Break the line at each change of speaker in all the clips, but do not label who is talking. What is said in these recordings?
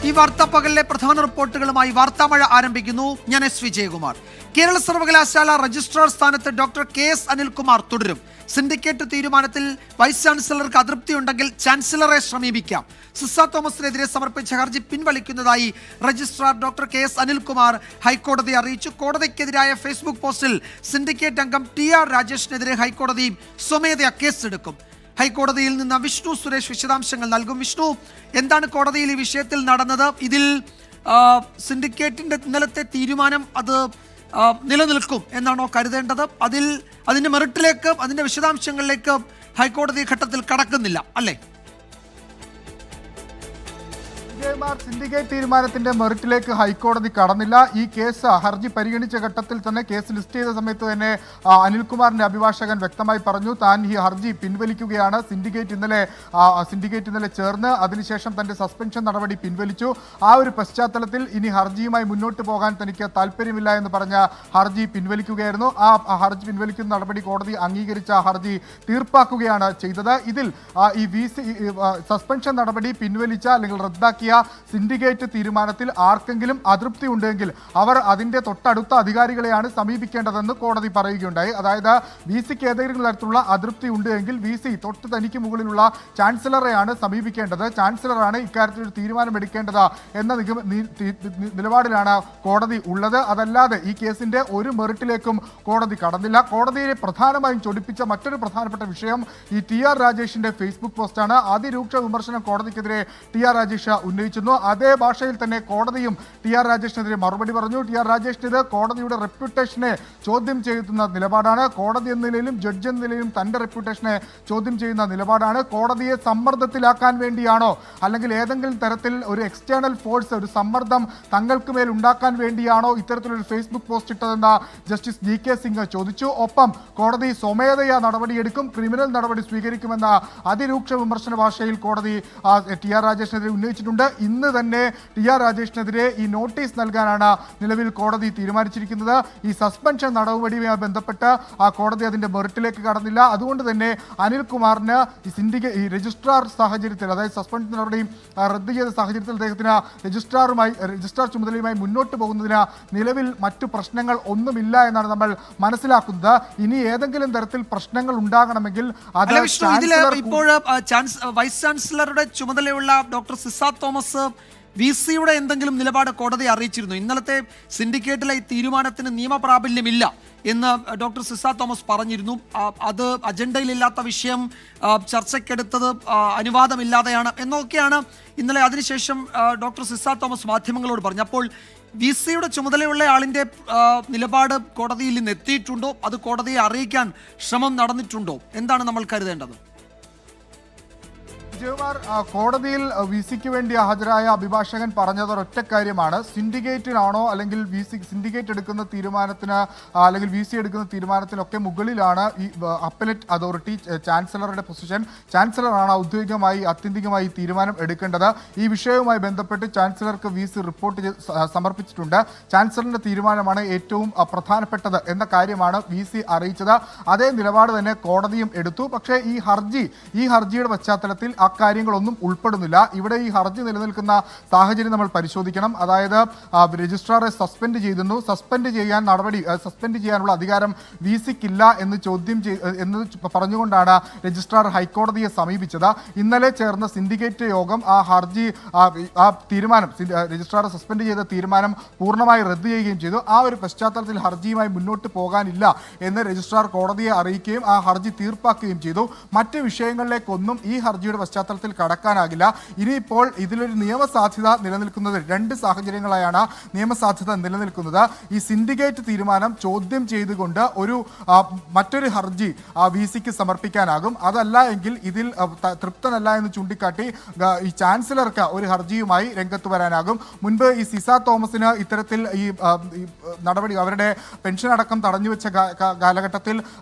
ഈ വാർത്താപ്പകലിലെ പ്രധാന റിപ്പോർട്ടുകളുമായി വാർത്താമഴ ആരംഭിക്കുന്നു. ഞാൻ എസ് വിജയകുമാർ. കേരള സർവകലാശാല രജിസ്ട്രാർ സ്ഥാനത്ത് ഡോക്ടർ KS അനിൽകുമാർ തുടരും. സിൻഡിക്കേറ്റ് തീരുമാനത്തിൽ വൈസ് ചാൻസലർക്ക് അതൃപ്തിയുണ്ടെങ്കിൽ ചാൻസലറെ സമീപിക്കാം. സിസ തോമസിനെതിരെ സമർപ്പിച്ച ഹർജി പിൻവലിക്കുന്നതായി രജിസ്ട്രാർ ഡോക്ടർ KS അനിൽകുമാർ ഹൈക്കോടതിയെ അറിയിച്ചു. കോടതിക്കെതിരായ ഫേസ്ബുക്ക് പോസ്റ്റിൽ സിൻഡിക്കേറ്റ് അംഗം TR രാജേഷിനെതിരെ ഹൈക്കോടതി സ്വമേധയാ കേസെടുക്കും. ഹൈക്കോടതിയിൽ നിന്ന് വിഷ്ണു സുരേഷ് വിശദാംശങ്ങൾ നൽകും. വിഷ്ണു, എന്താണ് കോടതിയിൽ ഈ വിഷയത്തിൽ നടന്നത്? ഇതിൽ സിൻഡിക്കേറ്റിന്റെ ഇന്നലത്തെ തീരുമാനം അത് നിലനിൽക്കും എന്നാണോ കരുതേണ്ടത്? അതിന്റെ മെറിറ്റിലേക്ക്, അതിന്റെ വിശദാംശങ്ങളിലേക്ക് ഹൈക്കോടതി ഘട്ടത്തിൽ കടക്കുന്നില്ല അല്ലേ?
സിൻഡിക്കേറ്റ് തീരുമാനത്തിന്റെ മെറിറ്റിലേക്ക് ഹൈക്കോടതി കടന്നില്ല. ഈ കേസ് ഹർജി പരിഗണിച്ച ഘട്ടത്തിൽ തന്നെ, കേസ് ലിസ്റ്റ് ചെയ്ത സമയത്ത് തന്നെ അനിൽകുമാറിന്റെ അഭിഭാഷകൻ വ്യക്തമായി പറഞ്ഞു താൻ ഈ ഹർജി പിൻവലിക്കുകയാണ്. സിൻഡിക്കേറ്റ് ഇന്നലെ ചേർന്ന് അതിനുശേഷം തന്റെ സസ്പെൻഷൻ നടപടി പിൻവലിച്ചു. ആ ഒരു പശ്ചാത്തലത്തിൽ ഇനി ഹർജിയുമായി മുന്നോട്ട് പോകാൻ തനിക്ക് താല്പര്യമില്ല എന്ന് പറഞ്ഞ ഹർജി പിൻവലിക്കുകയായിരുന്നു. ആ ഹർജി പിൻവലിക്കുന്ന നടപടി കോടതി അംഗീകരിച്ച ഹർജി തീർപ്പാക്കുകയാണ് ചെയ്തത്. ഇതിൽ ഈ സസ്പെൻഷൻ നടപടി പിൻവലിച്ച അല്ലെങ്കിൽ റദ്ദാക്കിയ സിൻഡിക്കേറ്റ് തീരുമാനത്തിൽ ആർക്കെങ്കിലും അതൃപ്തി ഉണ്ടെങ്കിൽ അവർ അതിന്റെ തൊട്ടടുത്ത അധികാരികളെയാണ് സമീപിക്കേണ്ടതെന്ന് കോടതി പറയുകയുണ്ടായി. അതായത് VCക്ക് ഏതെങ്കിലും തരത്തിലുള്ള അതൃപ്തി ഉണ്ടെങ്കിൽ VC തൊട്ട് തനിക്ക് മുകളിലുള്ള ചാൻസലറെയാണ് സമീപിക്കേണ്ടത്. ചാൻസലറാണ് ഇക്കാര്യത്തിൽ ഒരു തീരുമാനം എടുക്കേണ്ടത് എന്ന നിലപാടിലാണ് കോടതി ഉള്ളത്. അതല്ലാതെ ഈ കേസിന്റെ ഒരു മെറിറ്റിലേക്കും കോടതി കടന്നില്ല. കോടതിയെ പ്രധാനമായും ചൊടിപ്പിച്ച മറ്റൊരു പ്രധാനപ്പെട്ട വിഷയം ഈ TR രാജേഷിന്റെ ഫേസ്ബുക്ക് പോസ്റ്റാണ്. അതിരൂക്ഷ വിമർശനം കോടതിക്കെതിരെ TR രാജേഷ് ഉന്നയിച്ചിരുന്നു. അതേ ഭാഷയിൽ തന്നെ കോടതിയും TR രാജേഷിനെതിരെ മറുപടി പറഞ്ഞു. TR രാജേഷിന് കോടതിയുടെ റെപ്യൂട്ടേഷനെ ചോദ്യം ചെയ്യുന്ന നിലപാടാണ്. കോടതി എന്ന നിലയിലും ജഡ്ജ് എന്ന നിലയിലും തന്റെ റെപ്യൂട്ടേഷനെ ചോദ്യം ചെയ്യുന്ന നിലപാടാണ്. കോടതിയെ സമ്മർദ്ദത്തിലാക്കാൻ വേണ്ടിയാണോ, അല്ലെങ്കിൽ ഏതെങ്കിലും തരത്തിൽ ഒരു എക്സ്റ്റേണൽ ഫോഴ്സ്, ഒരു സമ്മർദ്ദം തങ്ങൾക്ക് മേൽ ഉണ്ടാക്കാൻ വേണ്ടിയാണോ ഇത്തരത്തിലൊരു ഫേസ്ബുക്ക് പോസ്റ്റ് ഇട്ടതെന്ന് ജസ്റ്റിസ് GK സിംഗ് ചോദിച്ചു. ഒപ്പം കോടതി സ്വമേധയാ നടപടിയെടുക്കും, ക്രിമിനൽ നടപടി സ്വീകരിക്കുമെന്ന അതിരൂക്ഷ വിമർശന ഭാഷയിൽ കോടതി TR രാജേഷിനെതിരെ ഉന്നയിച്ചിട്ടുണ്ട്. ഇന്ന് തന്നെ TR രാജേഷിനെതിരെ ഈ നോട്ടീസ് നൽകാനാണ് നിലവിൽ കോടതി തീരുമാനിച്ചിരിക്കുന്നത്. ഈ സസ്പെൻഷൻ നടപടിയുമായി ബന്ധപ്പെട്ട് കോടതി അതിന്റെ മെറിറ്റിലേക്ക് കടന്നില്ല. അതുകൊണ്ട് തന്നെ അനിൽകുമാറിന് ഈ രജിസ്ട്രാർ സാഹചര്യത്തിൽ, അതായത് സസ്പെൻഷൻ നടപടി റദ്ദ് ചെയ്ത സാഹചര്യത്തിൽ അദ്ദേഹത്തിന് രജിസ്ട്രാർ ചുമതലയുമായി മുന്നോട്ട് പോകുന്നതിന് നിലവിൽ മറ്റു പ്രശ്നങ്ങൾ ഒന്നുമില്ല എന്നാണ് നമ്മൾ മനസ്സിലാക്കുന്നത്. ഇനി ഏതെങ്കിലും തരത്തിൽ പ്രശ്നങ്ങൾ ഉണ്ടാകണമെങ്കിൽ അത്
ഇപ്പോൾ വൈസ് ചാൻസലറുടെ ചുമതലയുള്ള ഡോക്ടർ സിസ തോമസ് VCയുടെ എന്തെങ്കിലും നിലപാട് കോടതിയെ അറിയിച്ചിരുന്നു? ഇന്നലത്തെ സിൻഡിക്കേറ്റിലെ ഈ തീരുമാനത്തിന് നിയമപ്രാബല്യമില്ല എന്ന് ഡോക്ടർ സിസ തോമസ് പറഞ്ഞിരുന്നു. അത് അജണ്ടയിലില്ലാത്ത വിഷയം ചർച്ചയ്ക്കെടുത്തത് അനുവാദമില്ലാതെയാണ് എന്നൊക്കെയാണ് ഇന്നലെ അതിനുശേഷം ഡോക്ടർ സിസ തോമസ് മാധ്യമങ്ങളോട് പറഞ്ഞു. അപ്പോൾ VCയുടെ ചുമതലയുള്ള ആളിൻ്റെ നിലപാട് കോടതിയിൽ നിന്ന് എത്തിയിട്ടുണ്ടോ? അത് കോടതിയെ അറിയിക്കാൻ ശ്രമം നടന്നിട്ടുണ്ടോ? എന്താണ് നമ്മൾ കരുതേണ്ടത്?
കോടതിയിൽ VCക്ക് വേണ്ടി ഹാജരായ അഭിഭാഷകൻ പറഞ്ഞത് ഒറ്റ കാര്യമാണ്. സിൻഡിക്കേറ്റിനാണോ അല്ലെങ്കിൽ സിൻഡിക്കേറ്റ് എടുക്കുന്ന തീരുമാനത്തിന് അല്ലെങ്കിൽ VC എടുക്കുന്ന തീരുമാനത്തിനൊക്കെ മുകളിലാണ് ഈ അപ്പലേറ്റ് അതോറിറ്റി, ചാൻസലറുടെ പൊസിഷൻ. ചാൻസലറാണ് ഔദ്യോഗികമായി ആത്യന്തികമായി തീരുമാനം എടുക്കേണ്ടത്. ഈ വിഷയവുമായി ബന്ധപ്പെട്ട് ചാൻസലർക്ക് VC റിപ്പോർട്ട് സമർപ്പിച്ചിട്ടുണ്ട്. ചാൻസലറിന്റെ തീരുമാനമാണ് ഏറ്റവും പ്രധാനപ്പെട്ടത് എന്ന കാര്യമാണ് VC അറിയിച്ചത്. അതേ നിലപാട് തന്നെ കോടതിയും എടുത്തു. പക്ഷേ ഈ ഹർജിയുടെ പശ്ചാത്തലത്തിൽ കാര്യങ്ങളൊന്നും ഉൾപ്പെടുന്നില്ല. ഇവിടെ ഈ ഹർജി നിലനിൽക്കുന്ന സാഹചര്യം നമ്മൾ പരിശോധിക്കണം. അതായത് രജിസ്ട്രാറെ സസ്പെൻഡ് ചെയ്തിരുന്നു. സസ്പെൻഡ് ചെയ്യാനുള്ള അധികാരം VCക്കില്ല എന്ന് പറഞ്ഞുകൊണ്ടാണ് രജിസ്ട്രാർ ഹൈക്കോടതിയെ സമീപിച്ചത്. ഇന്നലെ ചേർന്ന സിൻഡിക്കേറ്റ് യോഗം തീരുമാനം, രജിസ്ട്രാറെ സസ്പെൻഡ് ചെയ്ത തീരുമാനം പൂർണ്ണമായി റദ്ദ് ചെയ്യുകയും ചെയ്തു. ആ ഒരു പശ്ചാത്തലത്തിൽ ഹർജിയുമായി മുന്നോട്ട് പോകാനില്ല എന്ന് രജിസ്ട്രാർ കോടതിയെ അറിയിക്കുകയും ആ ഹർജി തീർപ്പാക്കുകയും ചെയ്തു. മറ്റ് വിഷയങ്ങളിലേക്കൊന്നും ഈ ഹർജിയുടെ പശ്ചാത്തലത്തിൽ കടക്കാനാകില്ല. ഇനിയിപ്പോൾ ഇതിലൊരു നിയമസാധ്യത നിലനിൽക്കുന്നത്, രണ്ട് സാഹചര്യങ്ങളായാണ് നിയമസാധ്യത നിലനിൽക്കുന്നത്. ഈ സിൻഡിക്കേറ്റ് തീരുമാനം ചോദ്യം ചെയ്തുകൊണ്ട് മറ്റൊരു ഹർജി VCക്ക് സമർപ്പിക്കാനാകും. അതല്ല എങ്കിൽ ഇതിൽ തൃപ്തനല്ല എന്ന് ചൂണ്ടിക്കാട്ടി ഈ ചാൻസലർക്ക് ഒരു ഹർജിയുമായി രംഗത്ത് വരാനാകും. മുൻപ് ഈ സിസ തോമസിന് ഇത്തരത്തിൽ ഈ നടപടി, അവരുടെ പെൻഷൻ അടക്കം തടഞ്ഞുവെച്ച കാലഘട്ടത്തിൽ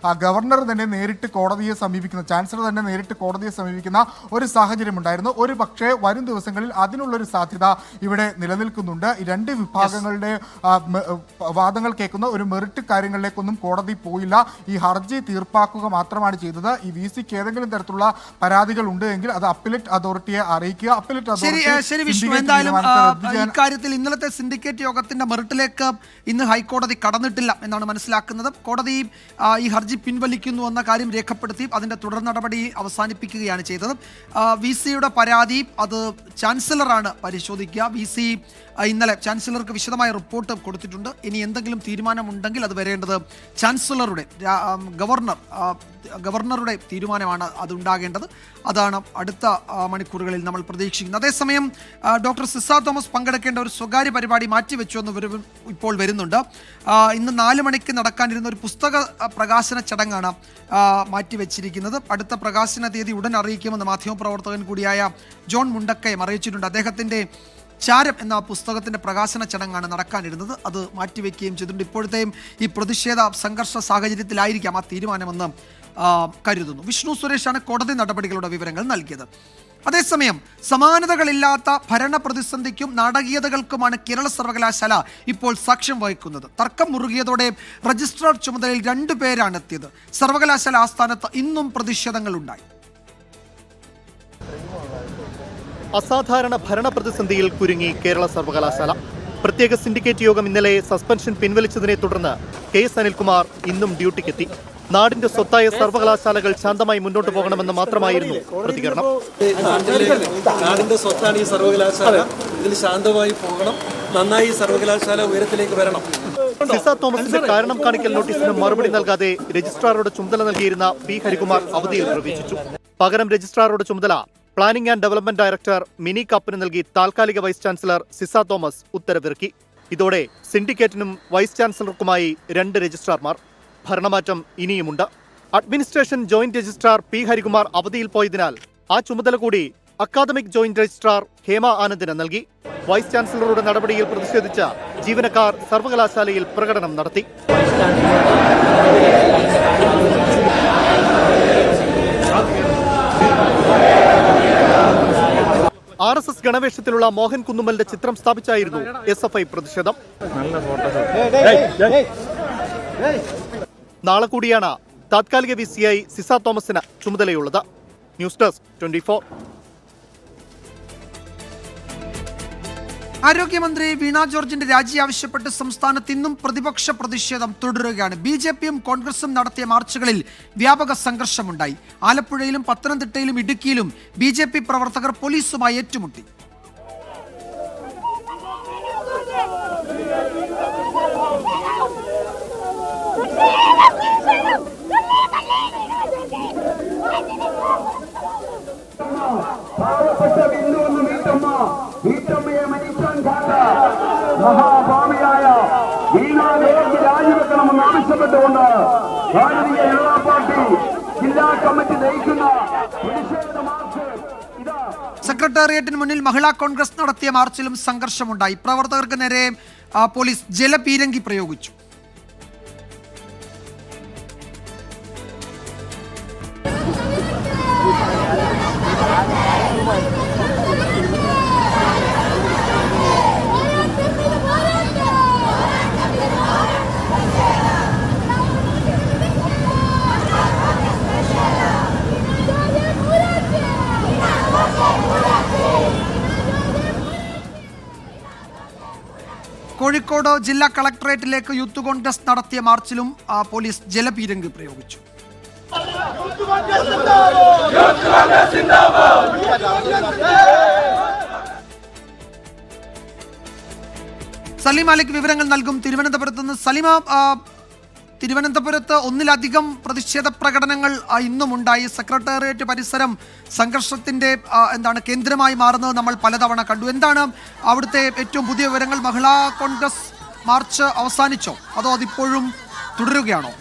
ഗവർണർ തന്നെ നേരിട്ട് കോടതിയെ സമീപിക്കുന്ന, ചാൻസലർ തന്നെ നേരിട്ട് കോടതിയെ സമീപിക്കുന്ന ഒരു ഒരു സാഹചര്യമുണ്ടായിരുന്നു. ഒരു പക്ഷേ വരും ദിവസങ്ങളിൽ അതിനുള്ളൊരു സാധ്യത ഇവിടെ നിലനിൽക്കുന്നുണ്ട്. ഈ രണ്ട് വിഭാഗങ്ങളുടെ വാദങ്ങൾ കേൾക്കുന്ന ഒരു മെറിറ്റ് കാര്യങ്ങളിലേക്കൊന്നും കോടതി പോയില്ല. ഈ ഹർജി തീർപ്പാക്കുക മാത്രമാണ് ചെയ്തത്. ഈ VCക്ക് ഏതെങ്കിലും തരത്തിലുള്ള പരാതികൾ ഉണ്ട് എങ്കിൽ അത് അപ്പീലേറ്റ് അതോറിറ്റിയെ അറിയിക്കുക. അപ്പീലേറ്റ്
ഇക്കാര്യത്തിൽ ഇന്നലത്തെ സിൻഡിക്കേറ്റ് യോഗത്തിന്റെ മെറിറ്റിലേക്ക് ഇന്ന് ഹൈക്കോടതി കടന്നിട്ടില്ല എന്നാണ് മനസ്സിലാക്കുന്നത്. കോടതി ഈ ഹർജി പിൻവലിക്കുന്നു എന്ന കാര്യം രേഖപ്പെടുത്തി അതിന്റെ തുടർ നടപടി അവസാനിപ്പിക്കുകയാണ് ചെയ്തത്. VCയുടെ പരാതി അത് ചാൻസലറാണ് പരിശോധിക്കുക. VC ഇന്നലെ ചാൻസലർക്ക് വിശദമായ റിപ്പോർട്ട് കൊടുത്തിട്ടുണ്ട്. ഇനി എന്തെങ്കിലും തീരുമാനമുണ്ടെങ്കിൽ അത് വരേണ്ടത് ചാൻസലറുടെ ഗവർണറുടെ തീരുമാനമാണ് അതുണ്ടാകേണ്ടത്. അതാണ് അടുത്ത മണിക്കൂറുകളിൽ നമ്മൾ പ്രതീക്ഷിക്കുന്നത്. അതേസമയം ഡോക്ടർ സിസ തോമസ് പങ്കെടുക്കേണ്ട ഒരു സ്വകാര്യ പരിപാടി മാറ്റിവെച്ചു എന്ന് ഇപ്പോൾ വരുന്നുണ്ട്. ഇന്ന് 4 മണിക്ക് നടക്കാനിരുന്ന ഒരു പുസ്തക പ്രകാശന ചടങ്ങാണ് മാറ്റിവെച്ചിരിക്കുന്നത്. അടുത്ത പ്രകാശന തീയതി ഉടൻ അറിയിക്കുമെന്ന് മാധ്യമപ്രവർത്തകൻ കൂടിയായ ജോൺ മുണ്ടക്കയം അറിയിച്ചിട്ടുണ്ട്. അദ്ദേഹത്തിൻ്റെ ചാരം എന്ന പുസ്തകത്തിന്റെ പ്രകാശന ചടങ്ങാണ് നടക്കാനിരുന്നത്. അത് മാറ്റിവെക്കുകയും ചെയ്തിട്ടുണ്ട്. ഇപ്പോഴത്തെയും ഈ പ്രതിഷേധ സംഘർഷ സാഹചര്യത്തിലായിരിക്കാം ആ തീരുമാനമെന്ന് കരുതുന്നു. വിഷ്ണു സുരേഷാണ് കോടതി നടപടികളുടെ വിവരങ്ങൾ നൽകിയത്. അതേസമയം സമാനതകളില്ലാത്ത ഭരണ പ്രതിസന്ധിക്കും നാടകീയതകൾക്കുമാണ് കേരള സർവകലാശാല ഇപ്പോൾ സാക്ഷ്യം വഹിക്കുന്നത്. തർക്കം മുറുകിയതോടെ രജിസ്ട്രാർ ചുമതലയിൽ 2 പേരാണ് എത്തിയത്. സർവകലാശാല ആസ്ഥാനത്ത് ഇന്നും പ്രതിഷേധങ്ങളുണ്ടായി.
അസാധാരണ ഭരണ പ്രതിസന്ധിയിൽ കുരുങ്ങി കേരള സർവകലാശാല. പ്രത്യേക സിൻഡിക്കേറ്റ് യോഗം ഇന്നലെ സസ്പെൻഷൻ പിൻവലിച്ചതിനെ തുടർന്ന് KS അനിൽകുമാർ ഇന്നും ഡ്യൂട്ടിക്കെത്തി. നാടിന്റെ സ്വത്തായ സർവകലാശാലകൾ ശാന്തമായി മുന്നോട്ട് പോകണമെന്ന് മാത്രമായിരുന്നു പ്രതികരണം.
നാടിന്റെ സ്വത്താണ് ഈ സർവകലാശാല, ഇതിൽ ശാന്തമായി പോകണം, നന്നായി സർവകലാശാല ഉയരത്തിലേക്ക് വരണം.
സിസ തോമസിന്റെ കാരണം കാണിക്കൽ നോട്ടീസിന് മറുപടി നൽകാതെ രജിസ്ട്രാറുടെ ചുമതല നൽകിയിരുന്ന P. ഹരികുമാർ അവധിയിൽ പ്രവേശിച്ചു. പകരം രജിസ്ട്രാറുടെ ചുമതല planning and development director Mini കാപ്പിന് നൽകി താൽക്കാലിക വൈസ് ചാൻസലർ സിസ തോമസ് ഉത്തരവിറക്കി. ഇതോടെ സിൻഡിക്കേറ്റിനും വൈസ് ചാൻസലർക്കുമായി 2 രജിസ്ട്രാർമാർ. ഭരണമാറ്റം ഇനിയുമുണ്ട്. Administration joint registrar P. Harikumar അവധിയിൽ പോയതിനാൽ ആ ചുമതല കൂടി അക്കാദമിക് ജോയിന്റ് രജിസ്ട്രാർ ഹേമ ആനന്ദിന് നൽകി. വൈസ് ചാൻസലറുടെ നടപടിയിൽ പ്രതിഷേധിച്ച ജീവനക്കാർ സർവകലാശാലയിൽ പ്രകടനം നടത്തി. RSS ഗണവേഷത്തിലുള്ള മോഹൻ കുന്നുമലിന്റെ ചിത്രം സ്ഥാപിച്ചായിരുന്നു SFI പ്രതിഷേധം. നാളെ കൂടിയാണ് താത്കാലിക VCയായി സിസ തോമസിന് ചുമതലയുള്ളത്. News desk 24.
ആരോഗ്യമന്ത്രി വീണ ജോർജിന്റെ രാജി ആവശ്യപ്പെട്ട് സംസ്ഥാനത്ത് ഇന്നും പ്രതിപക്ഷ പ്രതിഷേധം തുടരുകയാണ്. BJPയും കോൺഗ്രസും നടത്തിയ മാർച്ചുകളിൽ വ്യാപക സംഘർഷമുണ്ടായി. ആലപ്പുഴയിലും പത്തനംതിട്ടയിലും ഇടുക്കിയിലും BJP പ്രവർത്തകർ പോലീസുമായി ഏറ്റുമുട്ടി.
മഹാഭാവിയായ വീണ ജോർജ് രാജിവെക്കണമെന്ന് ആവശ്യപ്പെട്ടുകൊണ്ട് ഭാരതീയ ജനതാ പാർട്ടി ജില്ലാ കമ്മിറ്റി നയിക്കുന്ന പ്രതിഷേധ മാർച്ച്
സെക്രട്ടേറിയറ്റിന് മുന്നിൽ മഹിളാ കോൺഗ്രസ് നടത്തിയ മാർച്ചിലും സംഘർഷമുണ്ടായി. പ്രവർത്തകർക്ക് നേരെ പോലീസ് ജലപീരങ്കി പ്രയോഗിച്ചു. കോഴിക്കോട് ജില്ലാ കളക്ടറേറ്റിലേക്ക് യൂത്ത് കോൺഗ്രസ് നടത്തിയ മാർച്ചിലും പോലീസ് ജലപീരങ്കി പ്രയോഗിച്ചു. സലീം മാലിക് വിവരങ്ങൾ നൽകും. തിരുവനന്തപുരത്ത് നിന്ന് സലീമ, തിരുവനന്തപുരത്ത് ഒന്നിലധികം പ്രതിഷേധ പ്രകടനങ്ങൾ ഇന്നും ഉണ്ടായി. സെക്രട്ടേറിയറ്റ് പരിസരം സംഘർഷത്തിന്റെ കേന്ദ്രമായി മാറുന്നത് നമ്മൾ പലതവണ കണ്ടു. എന്താണ് അവിടുത്തെ ഏറ്റവും പുതിയ വിവരങ്ങൾ? മഹിളാ കോൺഗ്രസ് മാർച്ച് അവസാനിച്ചോ അതോ അതിപ്പോഴും തുടരുകയാണോ?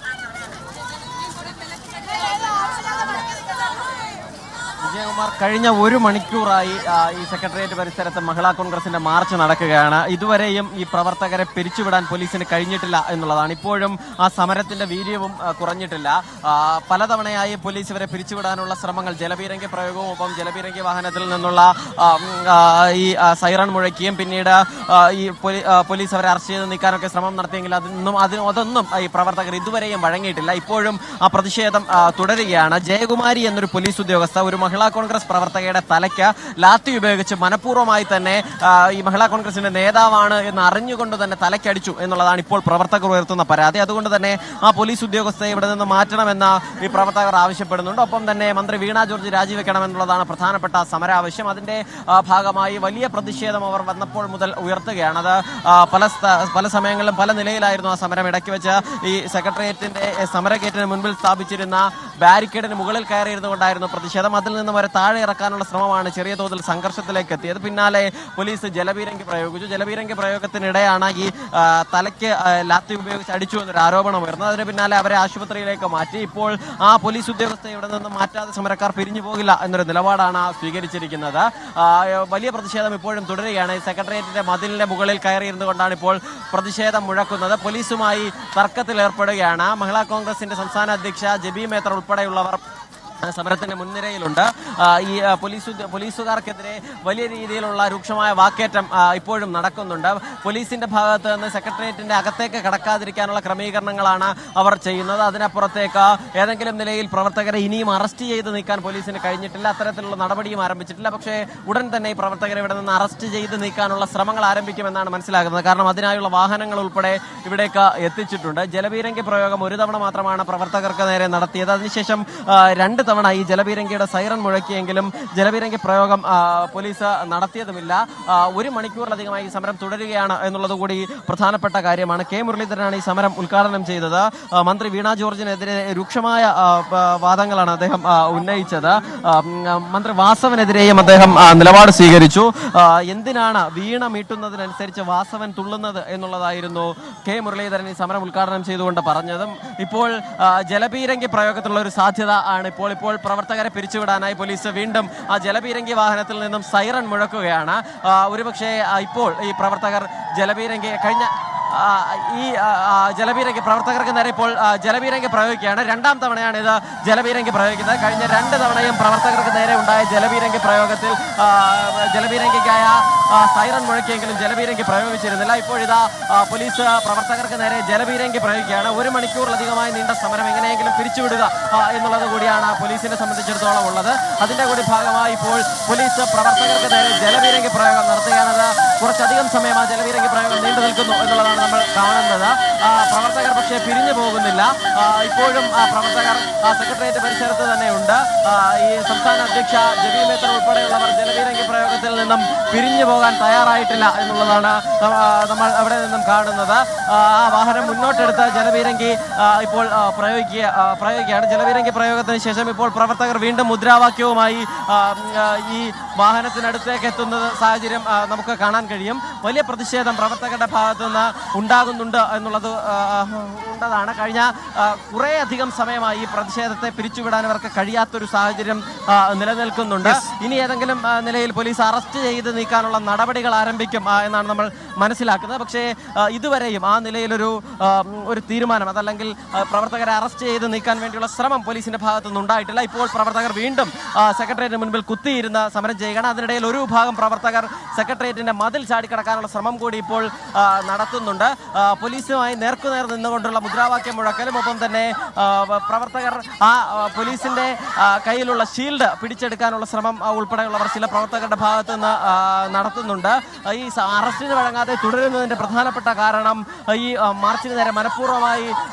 വിജയകുമാർ, കഴിഞ്ഞ ഒരു മണിക്കൂറായി ഈ സെക്രട്ടേറിയറ്റ് പരിസരത്ത് മഹിളാ കോൺഗ്രസിന്റെ മാർച്ച് നടക്കുകയാണ്. ഇതുവരെയും ഈ പ്രവർത്തകരെ പിരിച്ചുവിടാൻ പോലീസിന് കഴിഞ്ഞിട്ടില്ല എന്നുള്ളതാണ്. ഇപ്പോഴും ആ സമരത്തിന്റെ വീര്യവും കുറഞ്ഞിട്ടില്ല. പലതവണയായി പോലീസ് ഇവരെ പിരിച്ചുവിടാനുള്ള ശ്രമങ്ങൾ, ജലപീരങ്കി പ്രയോഗവും ഒപ്പം ജലപീരങ്കി വാഹനത്തിൽ നിന്നുള്ള ഈ സൈറൺ മുഴക്കിയും പിന്നീട് ഈ പോലീസ് അവരെ അറസ്റ്റ് ചെയ്ത് നീക്കാനൊക്കെ ശ്രമം നടത്തിയെങ്കിൽ അതൊന്നും ഈ പ്രവർത്തകർ ഇതുവരെയും വഴങ്ങിയിട്ടില്ല. ഇപ്പോഴും ആ പ്രതിഷേധം തുടരുകയാണ്. ജയകുമാരി എന്നൊരു പോലീസ് ഉദ്യോഗസ്ഥ ഒരു മഹിളാ കോൺഗ്രസ് പ്രവർത്തകയുടെ തലയ്ക്ക് ലാത്തി ഉപയോഗിച്ച് മനഃപൂർവ്വമായി തന്നെ ഈ മഹിളാ കോൺഗ്രസിന്റെ നേതാവാണ് എന്ന് അറിഞ്ഞുകൊണ്ട് തന്നെ തലയ്ക്കടിച്ചു എന്നുള്ളതാണ് ഇപ്പോൾ പ്രവർത്തകർ ഉയർത്തുന്ന പരാതി. അതുകൊണ്ട് തന്നെ ആ പോലീസ് ഉദ്യോഗസ്ഥയെ ഇവിടെ നിന്ന് മാറ്റണമെന്ന് ഈ പ്രവർത്തകർ ആവശ്യപ്പെടുന്നുണ്ട്. ഒപ്പം തന്നെ മന്ത്രി വീണ ജോർജ് രാജിവെക്കണമെന്നുള്ളതാണ് പ്രധാനപ്പെട്ട സമരാവശ്യം. അതിന്റെ ഭാഗമായി വലിയ പ്രതിഷേധം അവർ വന്നപ്പോൾ മുതൽ ഉയർത്തുകയാണ്. അത് പല സമയങ്ങളിലും പല നിലയിലായിരുന്നു ആ സമരം. ഇടയ്ക്ക് വെച്ച് ഈ സെക്രട്ടേറിയറ്റിന്റെ സമരഗേറ്റിന് മുൻപിൽ സ്ഥാപിച്ചിരുന്ന ബാരിക്കേഡിന് മുകളിൽ കയറിയിരുന്നു കൊണ്ടായിരുന്നു പ്രതിഷേധം. അതിൽ നിന്ന് വരെ താഴെ ഇറക്കാനുള്ള ശ്രമമാണ് ചെറിയ തോതിൽ സംഘർഷത്തിലേക്ക് എത്തിയത്. പിന്നാലെ പോലീസ് ജലപീരങ്കി പ്രയോഗിച്ചു. ജലപീരങ്കി പ്രയോഗത്തിനിടെയാണ് ഈ തലയ്ക്ക് ലാത്തി ഉപയോഗിച്ച് അടിച്ചു എന്നൊരു ആരോപണം ഉയർന്നത്. അതിന് പിന്നാലെ അവരെ ആശുപത്രിയിലേക്ക് മാറ്റി. ഇപ്പോൾ ആ പോലീസ് ഉദ്യോഗസ്ഥയെ ഇവിടെ നിന്ന് മാറ്റാതെ സമരക്കാർ പിരിഞ്ഞു പോകില്ല എന്നൊരു നിലപാടാണ് സ്വീകരിച്ചിരിക്കുന്നത്. വലിയ പ്രതിഷേധം ഇപ്പോഴും തുടരുകയാണ്. സെക്രട്ടേറിയറ്റിന്റെ മതിലിന്റെ മുകളിൽ കയറിയിരുന്നു കൊണ്ടാണ് ഇപ്പോൾ പ്രതിഷേധം മുഴക്കുന്നത്. പോലീസുമായി തർക്കത്തിൽ ഏർപ്പെടുകയാണ്. മഹിളാ കോൺഗ്രസിന്റെ സംസ്ഥാന അധ്യക്ഷ ജബി മേത്തർ ഉൾപ്പെടെയുള്ളവർ സമരത്തിന്റെ മുൻനിരയിലുണ്ട്. ഈ പോലീസുകാർക്കെതിരെ വലിയ രീതിയിലുള്ള രൂക്ഷമായ വാക്കേറ്റം ഇപ്പോഴും നടക്കുന്നുണ്ട്. പോലീസിന്റെ ഭാഗത്ത് നിന്ന് സെക്രട്ടേറിയറ്റിന്റെ അകത്തേക്ക് കടക്കാതിരിക്കാനുള്ള ക്രമീകരണങ്ങളാണ് അവർ ചെയ്യുന്നത്. അതിനപ്പുറത്തേക്ക് ഏതെങ്കിലും നിലയിൽ പ്രവർത്തകരെ ഇനിയും അറസ്റ്റ് ചെയ്ത് നീക്കാൻ പോലീസിന് കഴിഞ്ഞിട്ടില്ല. അത്തരത്തിലുള്ള നടപടിയും ആരംഭിച്ചിട്ടില്ല. പക്ഷേ ഉടൻ തന്നെ ഈ പ്രവർത്തകരെ ഇവിടെ നിന്ന് അറസ്റ്റ് ചെയ്ത് നീക്കാനുള്ള ശ്രമങ്ങൾ ആരംഭിക്കുമെന്നാണ് മനസ്സിലാക്കുന്നത്. കാരണം അതിനായുള്ള വാഹനങ്ങൾ ഉൾപ്പെടെ ഇവിടേക്ക് എത്തിച്ചിട്ടുണ്ട്. ജലപീരങ്കി പ്രയോഗം ഒരു തവണ മാത്രമാണ് പ്രവർത്തകർക്ക് നേരെ നടത്തിയത്. അതിനുശേഷം 2 തവണ ഈ ജലപീരങ്കിയുടെ സൈറൺ മുഴക്കിയെങ്കിലും ജലപീരങ്കി പ്രയോഗം പോലീസ് നടത്തിയതുമില്ല. 1 മണിക്കൂറിലധികമായി ഈ സമരം തുടരുകയാണ് എന്നുള്ളത് കൂടി പ്രധാനപ്പെട്ട കാര്യമാണ്. കെ മുരളീധരനാണ് ഈ സമരം ഉദ്ഘാടനം ചെയ്തത്. മന്ത്രി വീണ ജോർജിനെതിരെ രൂക്ഷമായ വാദങ്ങളാണ് അദ്ദേഹം ഉന്നയിച്ചത്. മന്ത്രി വാസവനെതിരെയും അദ്ദേഹം നിലപാട് സ്വീകരിച്ചു. എന്തിനാണ് വീണ മീട്ടുന്നതിനനുസരിച്ച് വാസവൻ തുള്ളുന്നത് എന്നുള്ളതായിരുന്നു കെ മുരളീധരൻ ഈ സമരം ഉദ്ഘാടനം ചെയ്തുകൊണ്ട് പറഞ്ഞതും. ഇപ്പോൾ ജലപീരങ്കി പ്രയോഗത്തിലുള്ള ഒരു സാധ്യത ആണ് ഇപ്പോൾ പ്രവർത്തകരെ പിരിച്ചുവിടാനായി പോലീസ് വീണ്ടും ആ ജലപീരങ്കി വാഹനത്തിൽ നിന്നും സൈറൺ മുഴക്കുകയാണ്. ഒരുപക്ഷെ ഇപ്പോൾ ഈ പ്രവർത്തകർ ജലപീരങ്കി ഈ ജലപീരങ്കി പ്രവർത്തകർക്ക് നേരെ ഇപ്പോൾ ജലപീരങ്കി പ്രയോഗിക്കുകയാണ്. 2ാം തവണയാണ് ഇത് ജലപീരങ്കി പ്രയോഗിക്കുന്നത്. കഴിഞ്ഞ 2 തവണയും പ്രവർത്തകർക്ക് നേരെ ഉണ്ടായ ജലപീരങ്കി പ്രയോഗത്തിൽ ജലപീരങ്കിക്കായ സൈറൺ മുഴക്കിയെങ്കിലും ജലപീരങ്കി പ്രയോഗിച്ചിരുന്നില്ല. ഇപ്പോഴിതാ പോലീസ് പ്രവർത്തകർക്ക് നേരെ ജലപീരങ്കി പ്രയോഗിക്കുകയാണ്. 1 മണിക്കൂറിലധികമായി നീണ്ട സമരം എങ്ങനെയെങ്കിലും പിരിച്ചുവിടുക എന്നുള്ളത് കൂടിയാണ് പോലീസിനെ സംബന്ധിച്ചിടത്തോളം ഉള്ളത്. അതിന്റെ കൂടി ഭാഗമായി ഇപ്പോൾ പോലീസ് പ്രവർത്തകർക്ക് നേരെ ജലപീരങ്കി പ്രയോഗം നടത്തുകയാണത്. കുറച്ചധികം സമയം ആ ജലപീരങ്കി പ്രയോഗം നീണ്ടു നിൽക്കുന്നു എന്നുള്ളതാണ് നമ്മൾ കാണുന്നത്. പ്രവർത്തകർ പക്ഷേ പിരിഞ്ഞു പോകുന്നില്ല. ഇപ്പോഴും പ്രവർത്തകർ സെക്രട്ടേറിയറ്റ് പരിസരത്ത് തന്നെയുണ്ട്. ഈ സംസ്ഥാന അധ്യക്ഷ ജബി മേത്തർ ഉൾപ്പെടെയുള്ളവർ ജലപീരങ്കി പ്രയോഗത്തിൽ നിന്നും പിരിഞ്ഞു പോകാൻ തയ്യാറായിട്ടില്ല എന്നുള്ളതാണ് നമ്മൾ അവിടെ നിന്നും കാണുന്നത്. ആ വാഹനം മുന്നോട്ടെടുത്ത് ജലപീരങ്കി ഇപ്പോൾ പ്രയോഗിക്കുകയാണ്. ജലപീരങ്കി പ്രയോഗത്തിന് ശേഷം ഇപ്പോൾ പ്രവർത്തകർ വീണ്ടും മുദ്രാവാക്യവുമായി ഈ വാഹനത്തിനടുത്തേക്ക് എത്തുന്ന സാഹചര്യം നമുക്ക് കാണാൻ കഴിയും. വലിയ പ്രതിഷേധം പ്രവർത്തകരുടെ ഭാഗത്തു നിന്ന് ഉണ്ടാകുന്നുണ്ട് എന്നുള്ളത് ഉണ്ടതാണ്. കഴിഞ്ഞ കുറേയധികം സമയമായി ഈ പ്രതിഷേധത്തെ പിരിച്ചുവിടാൻ അവർക്ക് കഴിയാത്തൊരു സാഹചര്യം നിലനിൽക്കുന്നുണ്ട്. ഇനി ഏതെങ്കിലും നിലയിൽ പോലീസ് അറസ്റ്റ് ചെയ്ത് നീക്കാനുള്ള നടപടികൾ ആരംഭിക്കും എന്നാണ് നമ്മൾ മനസ്സിലാക്കുന്നത്. പക്ഷേ ഇതുവരെയും ആ നിലയിലൊരു തീരുമാനം അതല്ലെങ്കിൽ പ്രവർത്തകരെ അറസ്റ്റ് ചെയ്ത് നീക്കാൻ വേണ്ടിയുള്ള ശ്രമം പോലീസിന്റെ ഭാഗത്തുനിന്ന് ഉണ്ടായിട്ടില്ല. ഇപ്പോൾ പ്രവർത്തകർ വീണ്ടും സെക്രട്ടേറിയറ്റിന് മുൻപിൽ കുത്തിയിരുന്ന് സമരം ചെയ്യുകയാണ്. അതിനിടയിൽ ഒരു വിഭാഗം പ്രവർത്തകർ സെക്രട്ടേറിയറ്റിന്റെ മതിൽ ചാടിക്കടക്കാനുള്ള ശ്രമം കൂടി ഇപ്പോൾ നടത്തുന്നുണ്ട്. പോലീസുമായി നേർക്കുനേർ നിന്നുകൊണ്ടുള്ള മുദ്രാവാക്യം മുഴക്കലും ഒപ്പം തന്നെ പ്രവർത്തകർ പോലീസിന്റെ കയ്യിലുള്ള ഷീൽഡ് പിടിച്ചെടുക്കാനുള്ള ശ്രമം ഉൾപ്പെടെയുള്ളവർ ചില പ്രവർത്തകരുടെ ഭാഗത്തു നിന്ന് നടത്തുന്നുണ്ട്. ഈ അറസ്റ്റിന് വഴങ്ങാതെ തുടരുന്നതിന്റെ പ്രധാനപ്പെട്ട കാരണം ഈ മാർച്ചിന് നേരെ മനഃപൂർവ്വമായി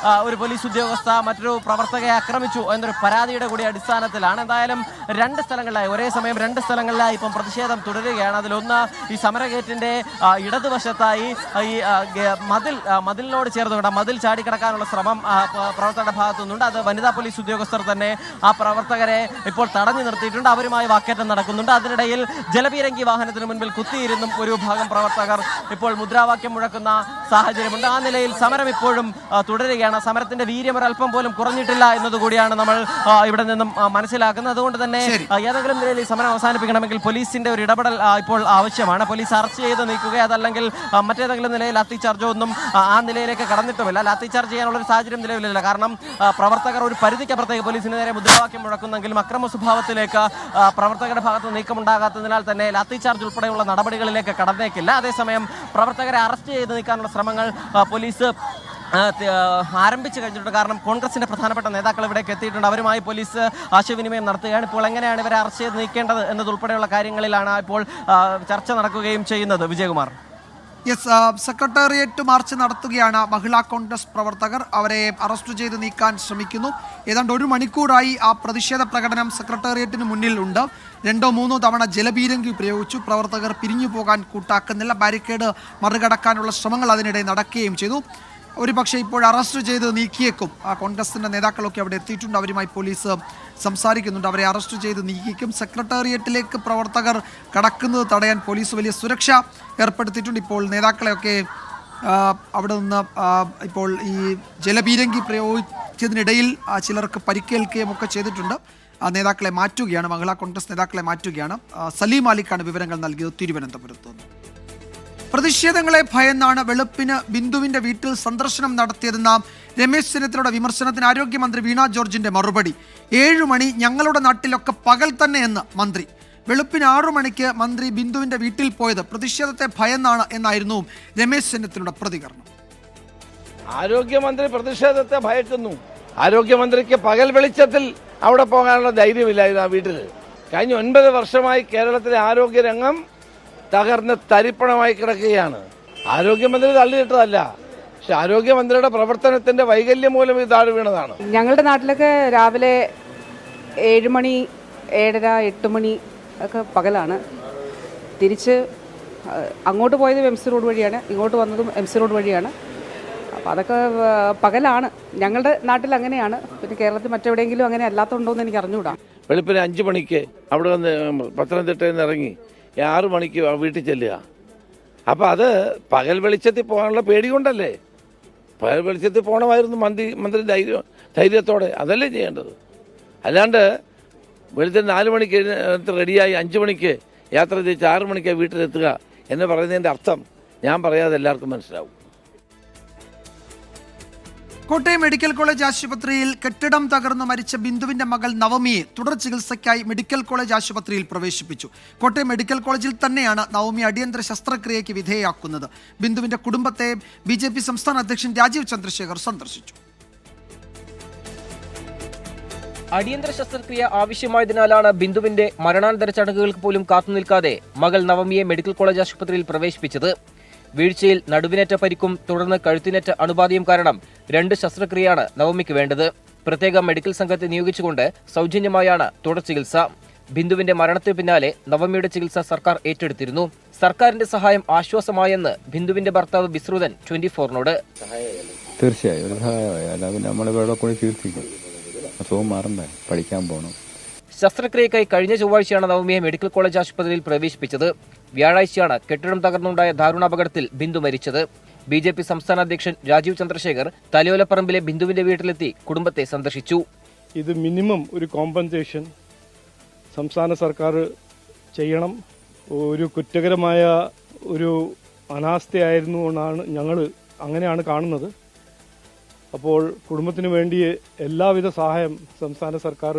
ഒരു പോലീസ് ഉദ്യോഗസ്ഥ മറ്റൊരു പ്രവർത്തകയെ ആക്രമിച്ചു എന്നൊരു പരാതിയുടെ കൂടി അടിസ്ഥാനത്തിലാണ്. എന്തായാലും 2 സ്ഥലങ്ങളിലായി ഒരേ സമയം 2 സ്ഥലങ്ങളിലായി ഇപ്പം പ്രതിഷേധം തുടരുകയാണ്. അതിലൊന്ന് ഈ സമരഗേറ്റിന്റെ ഇടതുവശത്തായി ഈ മതിലിനോട് ചേർന്നുകൊണ്ട് മതിൽ ചാടിക്കടക്കാനുള്ള ശ്രമം പ്രവർത്തകരുടെ ഭാഗത്തു നിന്നുണ്ട്. അത് വനിതാ പോലീസ് ഉദ്യോഗസ്ഥർ തന്നെ ആ പ്രവർത്തകരെ ഇപ്പോൾ തടഞ്ഞു നിർത്തിയിട്ടുണ്ട്. അവരുമായി വാക്കേറ്റം നടക്കുന്നുണ്ട്. അതിനിടയിൽ ജലപീരങ്കി വാഹനത്തിന് മുൻപിൽ കുത്തിയിരുന്നും ഒരു വിഭാഗം പ്രവർത്തകർ ഇപ്പോൾ മുദ്രാവാക്യം മുഴക്കുന്ന സാഹചര്യമുണ്ട്. ആ നിലയിൽ സമരം ഇപ്പോഴും തുടരുകയാണ്. സമരത്തിന്റെ വീര്യം ഒരല്പം പോലും കുറഞ്ഞിട്ടില്ല എന്നതുകൂടിയാണ് നമ്മൾ ഇവിടെ നിന്നും മനസ്സിലാക്കുന്നത്. അതുകൊണ്ട് തന്നെ ഏതെങ്കിലും നിലയിൽ ഈ സമരം അവസാനിപ്പിക്കണമെങ്കിൽ പോലീസിന്റെ ഒരു ഇടപെടൽ ഇപ്പോൾ ആവശ്യമാണ്. പോലീസ് അറസ്റ്റ് ചെയ്ത് നീക്കുക, അതല്ലെങ്കിൽ മറ്റേതെങ്കിലും നിലയിൽ ലാത്തി ചാർജോ ഒന്നും ആ നിലയിലേക്ക് കടന്നിട്ടുമില്ല. ലാത്തി ചാർജ് ചെയ്യാനുള്ള ഒരു സാഹചര്യം നിലവിലില്ല. കാരണം പ്രവർത്തകർ ഒരു പരിധിക്കപ്പുറത്തേക്ക് പോലീസിന് നേരെ മുദ്രാവാക്യം മുഴക്കുന്നെങ്കിലും അക്രമ സ്വഭാവത്തിലേക്ക് പ്രവർത്തകരുടെ ഭാഗത്ത് നീക്കമുണ്ടാകാത്തതിനാൽ തന്നെ ലാത്തി ചാർജ് ഉൾപ്പെടെയുള്ള നടപടികളിലേക്ക് കടന്നേക്കില്ല. അതേസമയം പ്രവർത്തകരെ അറസ്റ്റ് ചെയ്ത് നീക്കാനുള്ള ശ്രമങ്ങൾ പോലീസ് ആരംഭിച്ചു കഴിഞ്ഞിട്ടുണ്ട്. കാരണം കോൺഗ്രസിന്റെ പ്രധാനപ്പെട്ട നേതാക്കൾ ഇവിടേക്ക് എത്തിയിട്ടുണ്ട്. അവരുമായി പോലീസ് ആശയവിനിമയം നടത്തുകയാണ്. ഇപ്പോൾ എങ്ങനെയാണ് ഇവരെ അറസ്റ്റ് ചെയ്ത് നീക്കേണ്ടത് എന്നതുൾപ്പെടെയുള്ള കാര്യങ്ങളിലാണ് ഇപ്പോൾ ചർച്ച നടക്കുകയും ചെയ്യുന്നത്. വിജയകുമാർ.
യെസ്, സെക്രട്ടേറിയറ്റ് മാർച്ച് നടത്തുകയാണ് മഹിളാ കോൺഗ്രസ് പ്രവർത്തകർ. അവരെ അറസ്റ്റ് ചെയ്ത് നീക്കാൻ ശ്രമിക്കുന്നു. ഏതാണ്ട് 1 മണിക്കൂറായി ആ പ്രതിഷേധ പ്രകടനം സെക്രട്ടേറിയറ്റിന് മുന്നിൽ ഉണ്ട്. 2-3 തവണ ജലപീരങ്കി പ്രയോഗിച്ചു. പ്രവർത്തകർ പിരിഞ്ഞു പോകാൻ കൂട്ടാക്കുന്നില്ല. ബാരിക്കേഡ് മറികടക്കാനുള്ള ശ്രമങ്ങൾ അതിനിടെ നടക്കുകയും ചെയ്തു. ഒരുപക്ഷെ ഇപ്പോൾ അറസ്റ്റ് ചെയ്ത് നീക്കിയേക്കും. കോൺഗ്രസിൻ്റെ നേതാക്കളൊക്കെ അവിടെ എത്തിയിട്ടുണ്ട്. അവരുമായി പോലീസ് സംസാരിക്കുന്നുണ്ട്. അവരെ അറസ്റ്റ് ചെയ്ത് നീക്കിക്കും. സെക്രട്ടേറിയറ്റിലേക്ക് പ്രവർത്തകർ കടക്കുന്നത് തടയാൻ പോലീസ് വലിയ സുരക്ഷ ഏർപ്പെടുത്തിയിട്ടുണ്ട്. ഇപ്പോൾ നേതാക്കളെയൊക്കെ അവിടെ നിന്ന് ഇപ്പോൾ ഈ ജലപീരങ്കി പ്രയോഗിച്ചതിനിടയിൽ ചിലർക്ക് പരിക്കേൽക്കുകയും ഒക്കെ ചെയ്തിട്ടുണ്ട്. നേതാക്കളെ മാറ്റുകയാണ്, മഹിളാ കോൺഗ്രസ് നേതാക്കളെ മാറ്റുകയാണ്. സലീം അലിക്കാണ് വിവരങ്ങൾ നൽകിയത് തിരുവനന്തപുരത്ത് നിന്ന്. പ്രതിഷേധങ്ങളെ ഭയന്നാണ് വെളുപ്പിന് ബിന്ദുവിന്റെ വീട്ടിൽ സന്ദർശനം നടത്തിയതെന്ന രമേശ് ചെന്നിത്തലയുടെ വിമർശനത്തിന് ആരോഗ്യമന്ത്രി വീണ ജോർജിന്റെ മറുപടി. 7 മണി ഞങ്ങളുടെ നാട്ടിലൊക്കെ പകൽ തന്നെ എന്ന് മന്ത്രി. വെളുപ്പിന് 6 മണിക്ക് മന്ത്രി ബിന്ദുവിന്റെ വീട്ടിൽ പോയത് പ്രതിഷേധത്തെ ഭയന്നാണ് എന്നായിരുന്നു രമേശ് ചെന്നിത്തലയുടെ പ്രതികരണം.
ആരോഗ്യമന്ത്രി പ്രതിഷേധത്തെ ഭയക്കുന്നു. ആരോഗ്യമന്ത്രിക്ക് പകൽ വെളിച്ചത്തിൽ അവിടെ പോകാനുള്ള ധൈര്യമില്ലായിരുന്നു ആ വീട്ടിൽ. കഴിഞ്ഞ 9 വർഷമായി കേരളത്തിലെ ആരോഗ്യരംഗം തകർന്ന് തരിപ്പണമായി കിടക്കുകയാണ്. ആരോഗ്യമന്ത്രി തള്ളിയിട്ടതല്ല, പക്ഷെ ആരോഗ്യമന്ത്രിയുടെ പ്രവർത്തനത്തിന്റെ വൈകല്യം മൂലം ഇത് താഴെ വീണതാണ്.
ഞങ്ങളുടെ നാട്ടിലൊക്കെ രാവിലെ 7 മണി 7:30 8 മണി ഒക്കെ പകലാണ്. തിരിച്ച് അങ്ങോട്ട് പോയത് എം സി റോഡ് വഴിയാണ്, ഇങ്ങോട്ട് വന്നതും എം സി റോഡ് വഴിയാണ്. അപ്പോൾ അതൊക്കെ പകലാണ്. ഞങ്ങളുടെ നാട്ടിൽ അങ്ങനെയാണ്. പിന്നെ കേരളത്തിൽ മറ്റെവിടെയെങ്കിലും അങ്ങനെ അല്ലാത്തതുണ്ടോയെന്ന് എനിക്ക് അറിഞ്ഞുകൂടാ.
വെളുപ്പിന് 5 മണിക്ക് അവിടെ വന്ന് പത്തനംതിട്ടയിൽ നിന്ന് ഇറങ്ങി 6 മണിക്ക് വീട്ടിൽ ചെല്ലുക. അപ്പം അത് പകൽ വെളിച്ചത്തിൽ പോകാനുള്ള പേടി കൊണ്ടല്ലേ. പകൽ വെളിച്ചത്തിൽ പോകണമായിരുന്നു മന്ത്രി ധൈര്യത്തോടെ. അതല്ലേ ചെയ്യേണ്ടത്. അല്ലാണ്ട് വെളുത്തിന് 4 മണിക്ക് റെഡിയായി 5 മണിക്ക് യാത്ര തിരിച്ച് 6 മണിക്ക് വീട്ടിലെത്തുക എന്ന് പറയുന്നതിൻ്റെ അർത്ഥം ഞാൻ പറയാതെ എല്ലാവർക്കും മനസ്സിലാവും.
കോട്ടയം മെഡിക്കൽ കോളേജ് ആശുപത്രിയിൽ കെട്ടിടം തകർന്നു മരിച്ച ബിന്ദുവിന്റെ മകൾ നവമിയെ തുടർ ചികിത്സയ്ക്കായി മെഡിക്കൽ കോളേജ് ആശുപത്രിയിൽ പ്രവേശിപ്പിച്ചു. കോട്ടയം മെഡിക്കൽ കോളേജിൽ തന്നെയാണ് നവമി അടിയന്തര ശസ്ത്രക്രിയയ്ക്ക് വിധേയയാക്കുന്നത്. ബിന്ദുവിന്റെ കുടുംബത്തെ BJP സംസ്ഥാന അധ്യക്ഷൻ രാജീവ് ചന്ദ്രശേഖർ സന്ദർശിച്ചു.
അടിയന്തര ശസ്ത്രക്രിയ ആവശ്യമായതിനാലാണ് ബിന്ദുവിന്റെ മരണാനന്തര ചടങ്ങുകൾക്ക് പോലും കാത്തുനിൽക്കാതെ മകൾ നവമിയെ മെഡിക്കൽ കോളേജ് ആശുപത്രിയിൽ പ്രവേശിപ്പിച്ചത്. വീഴ്ചയിൽ നടുവിനേറ്റ പരിക്കും തുടർന്ന് കഴുത്തിനേറ്റ അണുബാധയും കാരണം 2 ശസ്ത്രക്രിയയാണ് നവമിക്ക് വേണ്ടത്. പ്രത്യേക മെഡിക്കൽ സംഘത്തെ നിയോഗിച്ചുകൊണ്ട് സൗജന്യമായാണ് തുടർ ചികിത്സ. ബിന്ദുവിന്റെ മരണത്തിന് പിന്നാലെ നവമിയുടെ ചികിത്സ സർക്കാർ ഏറ്റെടുത്തിരുന്നു. സർക്കാരിന്റെ സഹായം ആശ്വാസമായെന്ന് ബിന്ദുവിന്റെ ഭർത്താവ് ബിസ്രുദൻ 24നോട്.
തീർച്ചയായും പഠിക്കാൻ പോകണം.
ശസ്ത്രക്രിയക്കായി കഴിഞ്ഞ ചൊവ്വാഴ്ചയാണ് നവമിയെ മെഡിക്കൽ കോളേജ് ആശുപത്രിയിൽ പ്രവേശിപ്പിച്ചത്. വ്യാഴാഴ്ചയാണ് കെട്ടിടം തകർന്നുണ്ടായ ദാരുണാപകടത്തിൽ ബിന്ദു മരിച്ചത്. BJP സംസ്ഥാന അധ്യക്ഷൻ രാജീവ് ചന്ദ്രശേഖർ തലയോലപ്പറമ്പിലെ ബിന്ദുവിന്റെ വീട്ടിലെത്തി കുടുംബത്തെ സന്ദർശിച്ചു.
ഇത് മിനിമം ഒരു കോമ്പൻസേഷൻ സംസ്ഥാന സർക്കാർ ചെയ്യണം. ഒരു കുറ്റകരമായ ഒരു അനാസ്ഥയായിരുന്നു എന്നാണ് ഞങ്ങൾ അങ്ങനെയാണ് കാണുന്നത്. അപ്പോൾ കുടുംബത്തിന് വേണ്ടി എല്ലാവിധ സഹായം സംസ്ഥാന സർക്കാർ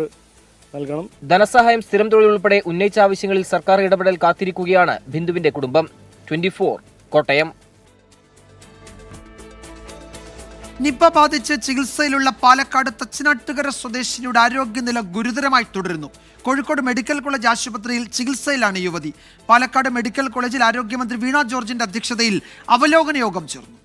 നൽകണം.
ധനസഹായം, സ്ഥിരം തൊഴിൽ ഉൾപ്പെടെ ഉന്നയിച്ച ആവശ്യങ്ങളിൽ സർക്കാർ ഇടപെടൽ കാത്തിരിക്കുകയാണ് ബിന്ദുവിന്റെ കുടുംബം. 24 കോട്ടയം.
നിപ ബാധിച്ച് ചികിത്സയിലുള്ള പാലക്കാട് തച്ചനാട്ടുകര സ്വദേശിനിയുടെ ആരോഗ്യനില ഗുരുതരമായി തുടരുന്നു. കോഴിക്കോട് മെഡിക്കൽ കോളേജ് ആശുപത്രിയിൽ ചികിത്സയിലാണ് യുവതി. പാലക്കാട് മെഡിക്കൽ കോളേജിൽ ആരോഗ്യമന്ത്രി വീണ ജോർജിന്റെ അധ്യക്ഷതയിൽ അവലോകന യോഗം ചേർന്നു.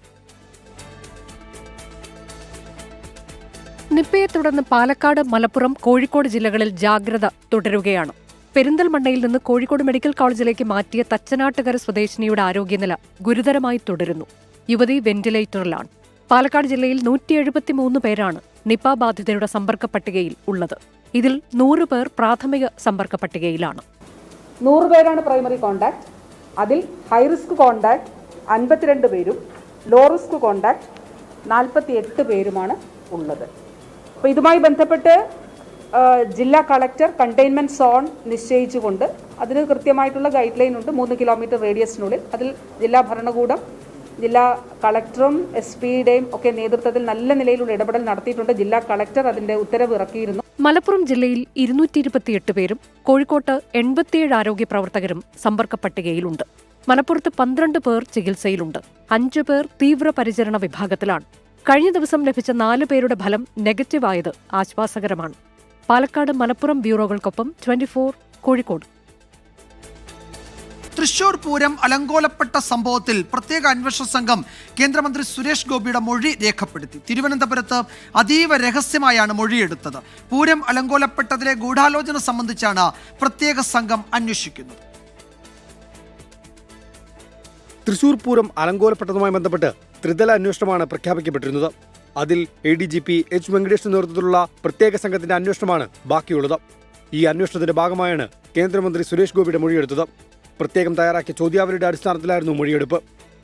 നിപ്പയെ തുടർന്ന് പാലക്കാട്, മലപ്പുറം, കോഴിക്കോട് ജില്ലകളിൽ ജാഗ്രത തുടരുകയാണ്. പെരിന്തൽമണ്ണയിൽ നിന്ന് കോഴിക്കോട് മെഡിക്കൽ കോളേജിലേക്ക് മാറ്റിയ തച്ചനാട്ടുകര സ്വദേശിനിയുടെ ആരോഗ്യനില ഗുരുതരമായി തുടരുന്നു. യുവതി വെന്റിലേറ്ററിലാണ്. പാലക്കാട് ജില്ലയിൽ 173 പേരാണ് നിപ ബാധിതരുടെ സമ്പർക്ക പട്ടികയിൽ ഉള്ളത്. ഇതിൽ 100 പേർ പ്രാഥമിക സമ്പർക്ക പട്ടികയിലാണ്.
100 പേരാണ് പ്രൈമറി കോണ്ടാക്ട്. അതിൽ ഹൈ റിസ്ക് കോണ്ടാക്ട് 52 പേരും ലോ റിസ്ക് കോണ്ടാക്ട് 48 പേരുമാണ് ഉള്ളത്. അപ്പോൾ ഇതുമായി ബന്ധപ്പെട്ട് ജില്ലാ കളക്ടർ കണ്ടെയ്ൻമെന്റ് സോൺ നിശ്ചയിച്ചുകൊണ്ട് അതിന് കൃത്യമായിട്ടുള്ള ഗൈഡ് ലൈൻ ഉണ്ട്. 3 കിലോമീറ്റർ റേഡിയസിനുള്ളിൽ. അതിൽ ജില്ലാ ഭരണകൂടം, ജില്ലാ കളക്ടറും SP-യുടെയും ഒക്കെ നേതൃത്വത്തിൽ നല്ല നിലയിലുള്ള ഇടപെടൽ നടത്തിയിട്ടുണ്ട്. ജില്ലാ കളക്ടർ അതിന്റെ ഉത്തരവ് ഇറക്കിയിരുന്നു.
മലപ്പുറം ജില്ലയിൽ 228 പേരും കോഴിക്കോട്ട് 87 ആരോഗ്യ പ്രവർത്തകരും സമ്പർക്ക പട്ടികയിലുണ്ട്. മലപ്പുറത്ത് 12 പേർ ചികിത്സയിലുണ്ട്. 5 പേർ തീവ്രപരിചരണ വിഭാഗത്തിലാണ്. കഴിഞ്ഞ ദിവസം ലഭിച്ച 4 പേരുടെ ഫലം നെഗറ്റീവായത് ആശ്വാസകരമാണ്. പാലക്കാട് മലപ്പുറം ബ്യൂറോകൾക്കൊപ്പം 24 കോഴിക്കോട്.
തൃശൂർ പൂരം അലങ്കോലപ്പെട്ട സംഭവത്തിൽ പ്രത്യേക അന്വേഷണ സംഘം കേന്ദ്രമന്ത്രി സുരേഷ് ഗോപിയുടെ മൊഴി രേഖപ്പെടുത്തി. തിരുവനന്തപുരത്ത് അതീവ രഹസ്യമായാണ് മൊഴിയെടുത്തത്. പൂരം അലങ്കോലപ്പെട്ടതിലെ ഗൂഢാലോചന സംബന്ധിച്ചാണ് പ്രത്യേക സംഘം അന്വേഷിക്കുന്നത്.
തൃശൂർ പൂരം അലങ്കോലപ്പെട്ടതുമായി ബന്ധപ്പെട്ട് ത്രിതല അന്വേഷണമാണ് പ്രഖ്യാപിക്കപ്പെട്ടിരുന്നത്. അതിൽ ADGP H. വെങ്കടേഷിന്റെ നേതൃത്വത്തിലുള്ള പ്രത്യേക സംഘത്തിന്റെ അന്വേഷണമാണ് ബാക്കിയുള്ളത്. ഈ അന്വേഷണത്തിന്റെ ഭാഗമായാണ് കേന്ദ്രമന്ത്രി സുരേഷ് ഗോപിയുടെ മൊഴിയെടുത്തത്. പ്രത്യേകം തയ്യാറാക്കിയ ചോദ്യാവലിയുടെ അടിസ്ഥാനത്തിലായിരുന്നു മൊഴിയെടുപ്പ്.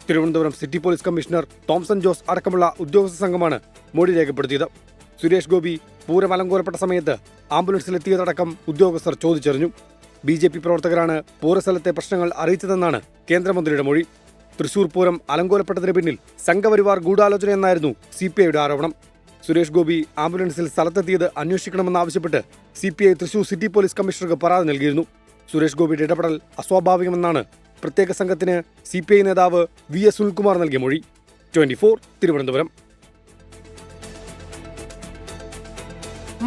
Thiruvananthapuram city police commissioner Thomson Jose അടക്കമുള്ള ഉദ്യോഗസ്ഥ സംഘമാണ് മൊഴി രേഖപ്പെടുത്തിയത്. സുരേഷ് ഗോപി പൂരം അലങ്കോലപ്പെട്ട സമയത്ത് ആംബുലൻസിലെത്തിയതടക്കം ഉദ്യോഗസ്ഥർ ചോദിച്ചറിഞ്ഞു. BJP പ്രവർത്തകരാണ് പൂരസ്ഥലത്തെ പ്രശ്നങ്ങൾ അറിയിച്ചതെന്നാണ് കേന്ദ്രമന്ത്രിയുടെ മൊഴി. തൃശൂർ പൂരം അലങ്കോലപ്പെട്ടതിന് പിന്നിൽ സംഘപരിവാർ ഗൂഢാലോചനയെന്നായിരുന്നു CPIയുടെ ആരോപണം. സുരേഷ് ഗോപി ആംബുലൻസിൽ സ്ഥലത്തെത്തിയത് അന്വേഷിക്കണമെന്നാവശ്യപ്പെട്ട് CPI തൃശൂർ സിറ്റി പോലീസ് കമ്മീഷണർക്ക് പരാതി നൽകിയിരുന്നു. സുരേഷ് ഗോപിയുടെ ഇടപെടൽ അസ്വാഭാവികമെന്നാണ് പ്രത്യേക സംഘത്തിന് CPI നേതാവ് VS സുനിൽകുമാർ നൽകിയ മൊഴി. 24 തിരുവനന്തപുരം.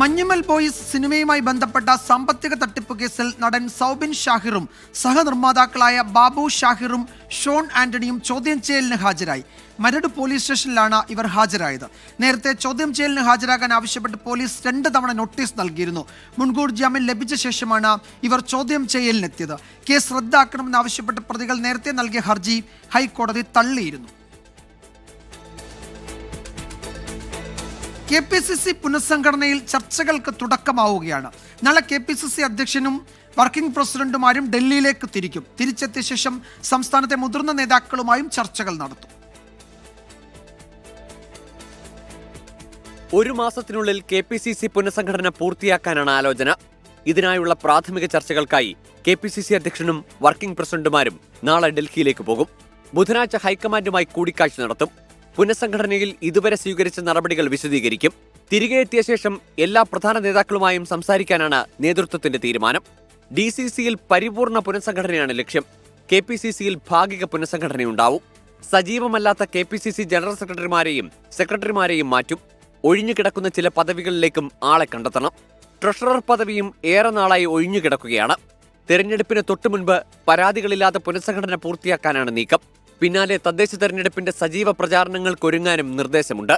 മഞ്ഞുമൽ ബോയ്സ് സിനിമയുമായി ബന്ധപ്പെട്ട സാമ്പത്തിക തട്ടിപ്പ് കേസിൽ നടൻ സൗബിൻ ഷാഹിറും സഹനിർമ്മാതാക്കളായ ബാബു ഷാഹിറും ഷോൺ ആന്റണിയും ചോദ്യം ചെയ്യലിന് ഹാജരായി. മരട് പോലീസ് സ്റ്റേഷനിലാണ് ഇവർ ഹാജരായത്. നേരത്തെ ചോദ്യം ചെയ്യലിന് ഹാജരാകാൻ ആവശ്യപ്പെട്ട് പോലീസ് 2 തവണ നോട്ടീസ് നൽകിയിരുന്നു. മുൻകൂർ ജാമ്യം ലഭിച്ച ശേഷമാണ് ഇവർ ചോദ്യം ചെയ്യലിനെത്തിയത്. കേസ് റദ്ദാക്കണമെന്നാവശ്യപ്പെട്ട് പ്രതികൾ നേരത്തെ നൽകിയ ഹർജി ഹൈക്കോടതി തള്ളിയിരുന്നു. KPCC പുനഃസംഘടനയിൽ ചർച്ചകൾക്ക് തുടക്കമാവുകയാണ്. നാളെ KPCC അധ്യക്ഷനും വർക്കിംഗ് പ്രസിഡന്റുമാരും ഡൽഹിയിലേക്ക് തിരിക്കും. തിരിച്ചെത്തിയ ശേഷം സംസ്ഥാനത്തെ മുതിർന്ന നേതാക്കളുമായും ചർച്ചകൾ നടത്തും.
1 മാസത്തിനുള്ളിൽ KPCC പുനഃസംഘടന പൂർത്തിയാക്കാനാണ് ആലോചന. ഇതിനായുള്ള പ്രാഥമിക ചർച്ചകൾക്കായി KPCC അധ്യക്ഷനും വർക്കിംഗ് പ്രസിഡന്റുമാരും നാളെ ഡൽഹിയിലേക്ക് പോകും. ബുധനാഴ്ച ഹൈക്കമാൻഡുമായി കൂടിക്കാഴ്ച നടത്തും. പുനഃസംഘടനയിൽ ഇതുവരെ സ്വീകരിച്ച നടപടികൾ വിശദീകരിക്കും. തിരികെ എത്തിയ ശേഷം എല്ലാ പ്രധാന നേതാക്കളുമായും സംസാരിക്കാനാണ് നേതൃത്വത്തിന്റെ തീരുമാനം. DCCയിൽ പരിപൂർണ പുനഃസംഘടനയാണ് ലക്ഷ്യം. KPCCയിൽ ഭാഗിക പുനഃസംഘടനയുണ്ടാവും. സജീവമല്ലാത്ത KPCC ജനറൽ സെക്രട്ടറിമാരെയും മാറ്റും. ഒഴിഞ്ഞുകിടക്കുന്ന ചില പദവികളിലേക്കും ആളെ കണ്ടെത്തണം. ട്രഷറർ പദവിയും ഏറെ നാളായി ഒഴിഞ്ഞുകിടക്കുകയാണ്. തെരഞ്ഞെടുപ്പിന് തൊട്ടുമുൻപ് പരാതികളില്ലാതെ പുനഃസംഘടന പൂർത്തിയാക്കാനാണ് നീക്കം. പിന്നാലെ തദ്ദേശ തെരഞ്ഞെടുപ്പിന്റെ സജീവ പ്രചാരണങ്ങൾക്കൊരുങ്ങാനും നിർദ്ദേശമുണ്ട്.